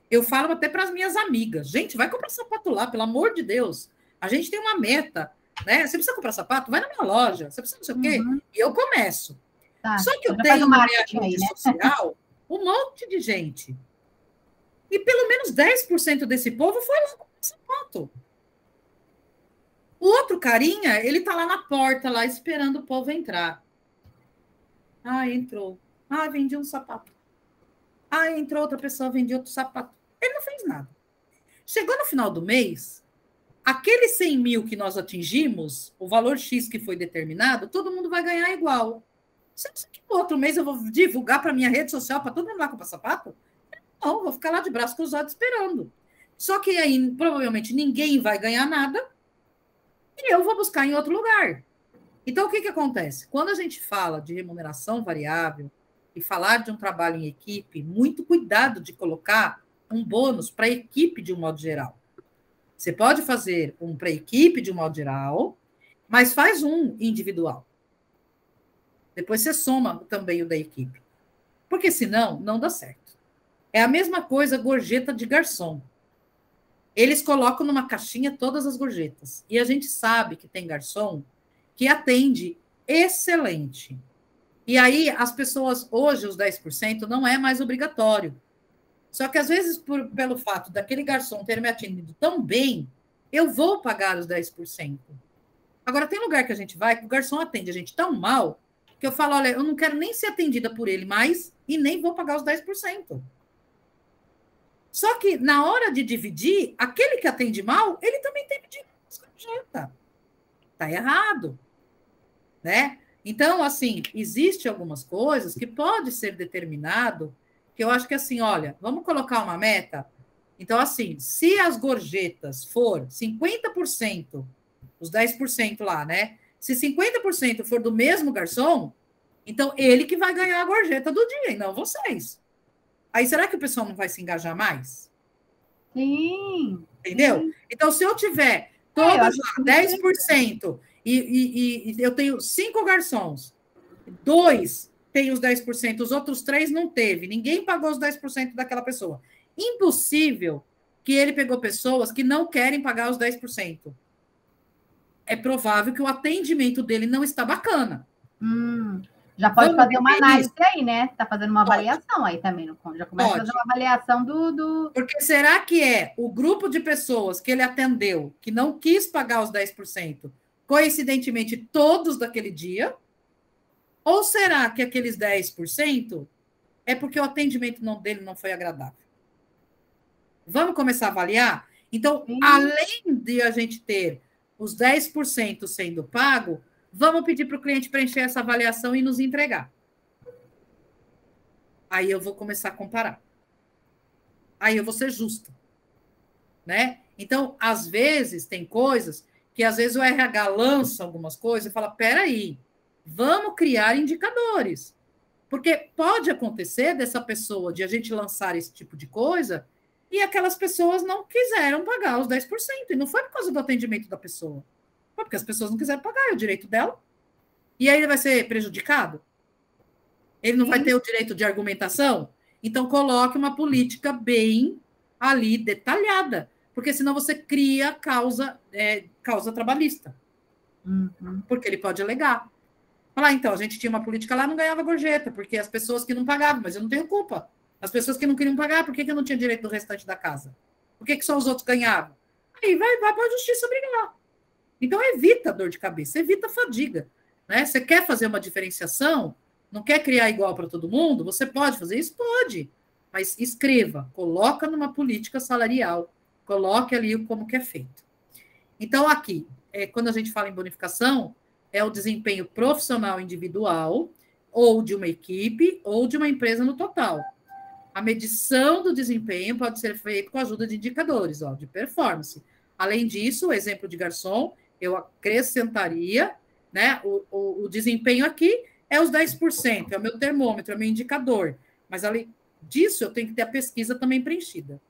Eu falo até para as minhas amigas, gente, vai comprar sapato lá, pelo amor de Deus. A gente tem uma meta, né? Você precisa comprar sapato? Vai na minha loja. Você precisa não sei o quê? E eu começo. Só que eu tenho na minha rede social um monte de gente. E pelo menos 10% desse povo foi lá comprar sapato. O outro carinha, ele tá lá na porta, lá esperando o povo entrar. Entrou. Vendi um sapato. Entrou outra pessoa, vendi outro sapato. Ele não fez nada. Chegou no final do mês, aquele 100 mil que nós atingimos, o valor X que foi determinado, todo mundo vai ganhar igual. Você acha que no outro mês eu vou divulgar para minha rede social para todo mundo lá comprar sapato? Não, vou ficar lá de braço cruzado esperando. Só que aí, provavelmente, ninguém vai ganhar nada e eu vou buscar em outro lugar. Então, o que acontece? Quando a gente fala de remuneração variável e falar de um trabalho em equipe, muito cuidado de colocar um bônus para a equipe de um modo geral. Você pode fazer um para a equipe de um modo geral, mas faz um individual. Depois você soma também o da equipe. Porque senão, não dá certo. É a mesma coisa gorjeta de garçom. Eles colocam numa caixinha todas as gorjetas. E a gente sabe que tem garçom que atende excelente. E aí, as pessoas, hoje, os 10% não é mais obrigatório. Só que, às vezes, pelo fato daquele garçom ter me atendido tão bem, eu vou pagar os 10%. Agora, tem lugar que a gente vai que o garçom atende a gente tão mal que eu falo, olha, eu não quero nem ser atendida por ele mais e nem vou pagar os 10%. Só que, na hora de dividir, aquele que atende mal, ele também tem que dividir a gorjeta. Está errado. Né? Então, assim, existe algumas coisas que pode ser determinado, que eu acho que assim, olha, vamos colocar uma meta. Então, assim, se as gorjetas for 50% os 10% lá, né? Se 50% for do mesmo garçom, então ele que vai ganhar a gorjeta do dia, e não vocês. Aí será que o pessoal não vai se engajar mais? Sim. Entendeu? Sim. Então, se eu tiver Eu todas acho lá, que 10%, e eu tenho 5 garçons, 2 têm os 10%, os outros 3 não teve, ninguém pagou os 10% daquela pessoa. Impossível que ele pegou pessoas que não querem pagar os 10%. É provável que o atendimento dele não está bacana. Já pode Vamos fazer uma rever análise isso? aí, né? Está fazendo uma avaliação aí também, já começa a fazer Pode. uma avaliação do... Porque será que é o grupo de pessoas que ele atendeu que não quis pagar os 10%, coincidentemente todos daquele dia? Ou será que aqueles 10% é porque o atendimento dele não foi agradável? Vamos começar a avaliar? Então, Sim. além de a gente ter os 10% sendo pago, vamos pedir para o cliente preencher essa avaliação e nos entregar. Aí eu vou começar a comparar. Aí eu vou ser justa. Né? Então, às vezes, tem coisas que às vezes o RH lança algumas coisas e fala: peraí, vamos criar indicadores. Porque pode acontecer dessa pessoa, de a gente lançar esse tipo de coisa, e aquelas pessoas não quiseram pagar os 10%. E não foi por causa do atendimento da pessoa. Foi porque as pessoas não quiseram pagar, é o direito dela. E aí ele vai ser prejudicado? Ele não vai ter o direito de argumentação? Então, coloque uma política bem ali detalhada, porque senão você cria causa trabalhista. Porque ele pode alegar. Falar, então, a gente tinha uma política lá, não ganhava gorjeta, porque as pessoas que não pagavam, mas eu não tenho culpa. As pessoas que não queriam pagar, por que eu não tinha direito do restante da casa? Por que só os outros ganhavam? Aí vai para a justiça brigar. Então, evita dor de cabeça, evita fadiga. Né? Você quer fazer uma diferenciação, não quer criar igual para todo mundo? Você pode fazer isso? Pode. Mas escreva, coloca numa política salarial, coloque ali como que é feito. Então, aqui, quando a gente fala em bonificação, é o desempenho profissional individual, ou de uma equipe, ou de uma empresa no total. A medição do desempenho pode ser feita com a ajuda de indicadores, de performance. Além disso, o exemplo de garçom, eu acrescentaria, né, o desempenho aqui é os 10%, é o meu termômetro, é o meu indicador. Mas, além disso, eu tenho que ter a pesquisa também preenchida.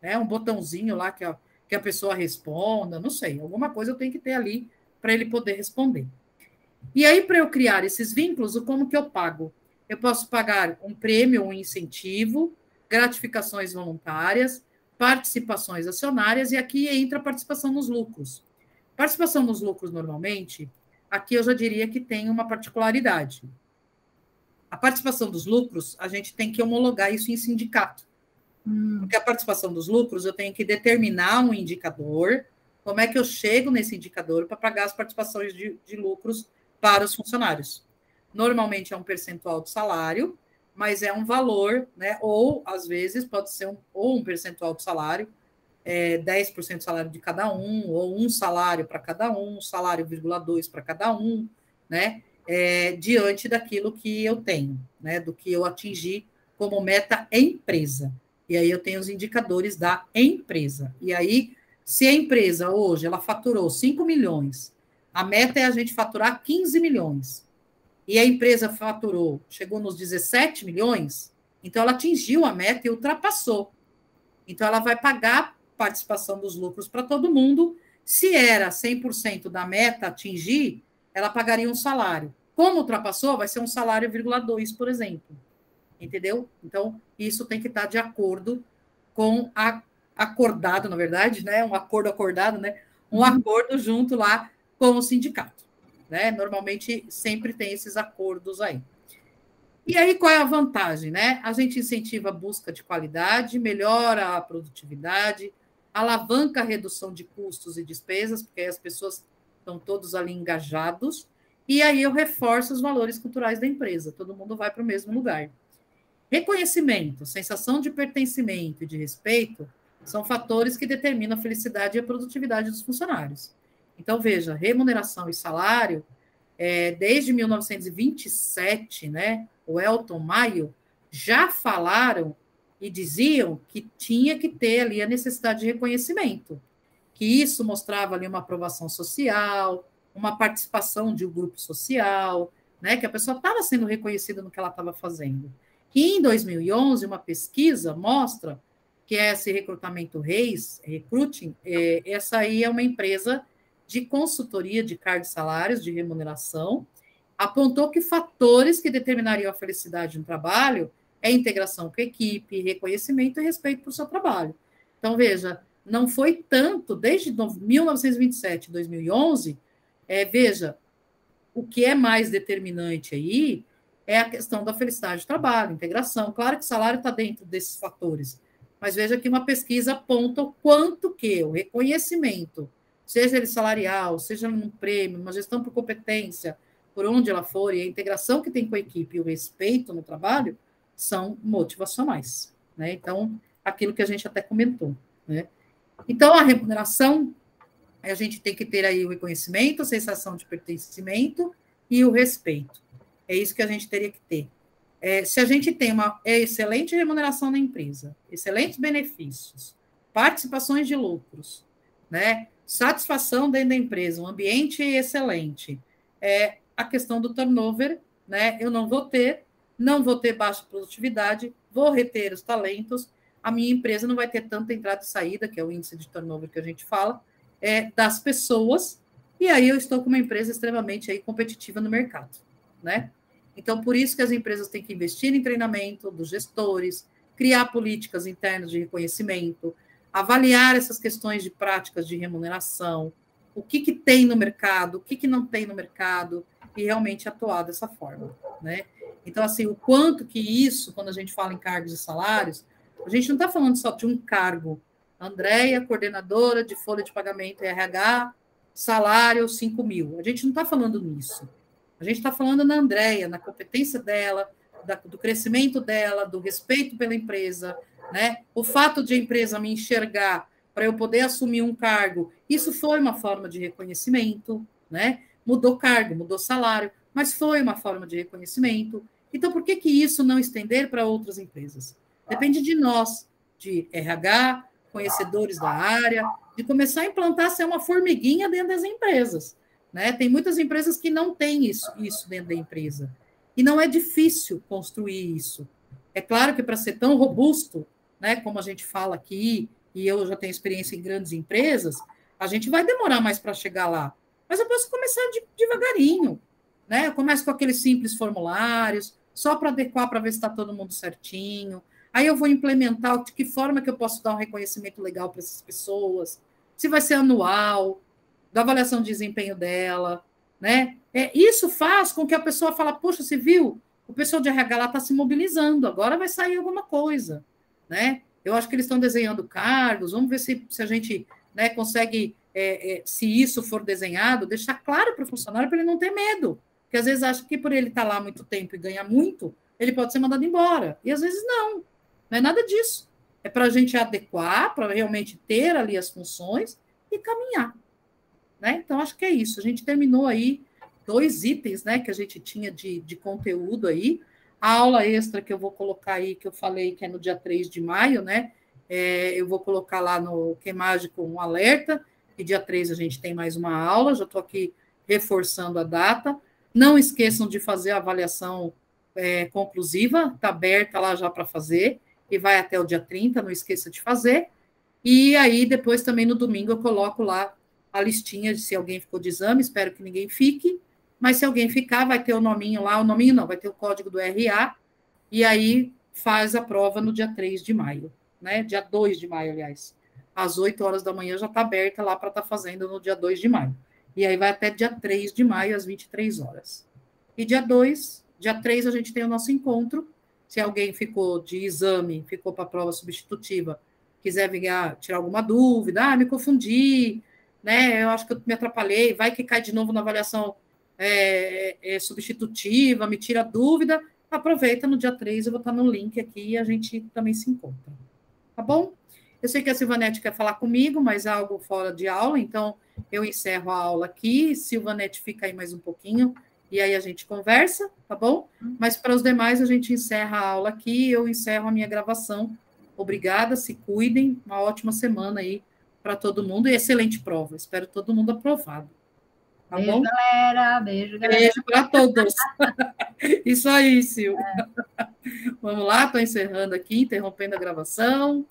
Né? Um botãozinho lá que a pessoa responda, não sei, alguma coisa eu tenho que ter ali para ele poder responder. E aí, para eu criar esses vínculos, como que eu pago? Eu posso pagar um prêmio, um incentivo, gratificações voluntárias, participações acionárias, e aqui entra a participação nos lucros. Participação nos lucros, normalmente, aqui eu já diria que tem uma particularidade. A participação dos lucros, a gente tem que homologar isso em sindicato. Porque a participação dos lucros, eu tenho que determinar um indicador, como é que eu chego nesse indicador para pagar as participações de lucros para os funcionários. Normalmente é um percentual do salário, mas é um valor, né? Ou, às vezes, pode ser um percentual do salário, 10% do salário de cada um, ou um salário para cada um, salário, 2 para cada um, né? Diante daquilo que eu tenho, né? Do que eu atingi como meta empresa. E aí eu tenho os indicadores da empresa. E aí, se a empresa hoje ela faturou 5 milhões, a meta é a gente faturar 15 milhões. E a empresa faturou, chegou nos 17 milhões, então ela atingiu a meta e ultrapassou. Então ela vai pagar participação dos lucros para todo mundo. Se era 100% da meta atingir, ela pagaria um salário. Como ultrapassou, vai ser um salário, 2, por exemplo. Entendeu? Então, isso tem que estar de acordo com acordado, na verdade, né? Um acordo acordado, né? Um acordo junto lá com o sindicato, né? Normalmente sempre tem esses acordos aí. E aí, qual é a vantagem, né? A gente incentiva a busca de qualidade, melhora a produtividade, alavanca a redução de custos e despesas, porque aí as pessoas estão todos ali engajados, e aí eu reforço os valores culturais da empresa, todo mundo vai para o mesmo lugar. Reconhecimento, sensação de pertencimento e de respeito são fatores que determinam a felicidade e a produtividade dos funcionários. Então, veja, remuneração e salário, desde 1927, né, o Elton Maio já falaram e diziam que tinha que ter ali a necessidade de reconhecimento. que isso mostrava ali uma aprovação social, uma participação de um grupo social, né, que a pessoa estava sendo reconhecida no que ela estava fazendo. E em 2011, uma pesquisa mostra que esse recrutamento Reis, Recruiting, essa aí é uma empresa de consultoria de cargos e salários, de remuneração, apontou que fatores que determinariam a felicidade no trabalho é integração com a equipe, reconhecimento e respeito por seu trabalho. Então, veja, não foi tanto, desde 1927, 2011, veja, o que é mais determinante aí é a questão da felicidade do trabalho, integração. Claro que o salário está dentro desses fatores, mas veja que uma pesquisa aponta o quanto que o reconhecimento, seja ele salarial, seja um prêmio, uma gestão por competência, por onde ela for, e a integração que tem com a equipe e o respeito no trabalho, são motivacionais, né? Então, aquilo que a gente até comentou, né? Então, a remuneração, a gente tem que ter aí o reconhecimento, a sensação de pertencimento e o respeito. É isso que a gente teria que ter. Se a gente tem uma excelente remuneração na empresa, excelentes benefícios, participações de lucros, né? Satisfação dentro da empresa, um ambiente excelente, a questão do turnover, né? Eu não vou ter baixa produtividade, vou reter os talentos, a minha empresa não vai ter tanta entrada e saída, que é o índice de turnover que a gente fala, das pessoas, e aí eu estou com uma empresa extremamente aí competitiva no mercado, né? Então, por isso que as empresas têm que investir em treinamento dos gestores, criar políticas internas de reconhecimento, avaliar essas questões de práticas de remuneração, o que tem no mercado, o que não tem no mercado, e realmente atuar dessa forma, né? Então, assim, o quanto que isso, quando a gente fala em cargos e salários, a gente não está falando só de um cargo. Andréia, coordenadora de folha de pagamento e RH, salário 5 mil. A gente não está falando nisso. A gente está falando na Andréia, na competência dela, do crescimento dela, do respeito pela empresa, né? O fato de a empresa me enxergar para eu poder assumir um cargo, isso foi uma forma de reconhecimento, né? Mudou cargo, mudou salário, mas foi uma forma de reconhecimento. Então, por que isso não estender para outras empresas? Depende de nós, de RH, conhecedores da área, de começar a implantar ser uma formiguinha dentro das empresas, né? Tem muitas empresas que não têm isso dentro da empresa. E não é difícil construir isso. É claro que para ser tão robusto, né, como a gente fala aqui, e eu já tenho experiência em grandes empresas, a gente vai demorar mais para chegar lá. Mas eu posso começar devagarinho, né? Eu começo com aqueles simples formulários, só para adequar, para ver se está todo mundo certinho. Aí eu vou implementar de que forma que eu posso dar um reconhecimento legal para essas pessoas, se vai ser anual, da avaliação de desempenho dela, né? Isso faz com que a pessoa fale, poxa, você viu? O pessoal de RH lá está se mobilizando, agora vai sair alguma coisa, né? Eu acho que eles estão desenhando cargos, vamos ver se a gente, né, consegue, se isso for desenhado, deixar claro para o funcionário para ele não ter medo, porque às vezes acha que por ele estar lá há muito tempo e ganhar muito, ele pode ser mandado embora, e às vezes não é nada disso, é para a gente adequar, para realmente ter ali as funções e caminhar, né? Então, acho que é isso, a gente terminou aí 2 itens, né, que a gente tinha de conteúdo aí. A aula extra que eu vou colocar aí, que eu falei que é no dia 3 de maio, né? Eu vou colocar lá no Que Mágico um alerta, e dia 3 a gente tem mais uma aula, já estou aqui reforçando a data. Não esqueçam de fazer a avaliação conclusiva, está aberta lá já para fazer, e vai até o dia 30, não esqueça de fazer. E aí, depois também no domingo, eu coloco lá a listinha de se alguém ficou de exame, espero que ninguém fique, mas se alguém ficar, vai ter o nominho lá, o nominho não, vai ter o código do RA, e aí faz a prova no dia 3 de maio, né? Dia 2 de maio, aliás. Às 8 horas da manhã já está aberta lá para estar fazendo no dia 2 de maio. E aí vai até dia 3 de maio, às 23 horas. E dia 3 a gente tem o nosso encontro. Se alguém ficou de exame, ficou para a prova substitutiva, quiser vir tirar alguma dúvida, me confundi, né? Eu acho que eu me atrapalhei, vai que cai de novo na avaliação substitutiva, me tira dúvida, aproveita no dia 3, eu vou estar no link aqui e a gente também se encontra. Tá bom? Eu sei que a Silvanete quer falar comigo, mas é algo fora de aula, então eu encerro a aula aqui, Silvanete fica aí mais um pouquinho, e aí a gente conversa, tá bom? Mas para os demais a gente encerra a aula aqui, eu encerro a minha gravação. Obrigada, se cuidem, uma ótima semana aí para todo mundo e excelente prova. Espero todo mundo aprovado. Tá beijo, bom? galera. Beijo, galera. Beijo para todos. Isso aí, Sil. Vamos lá, estou encerrando aqui, interrompendo a gravação.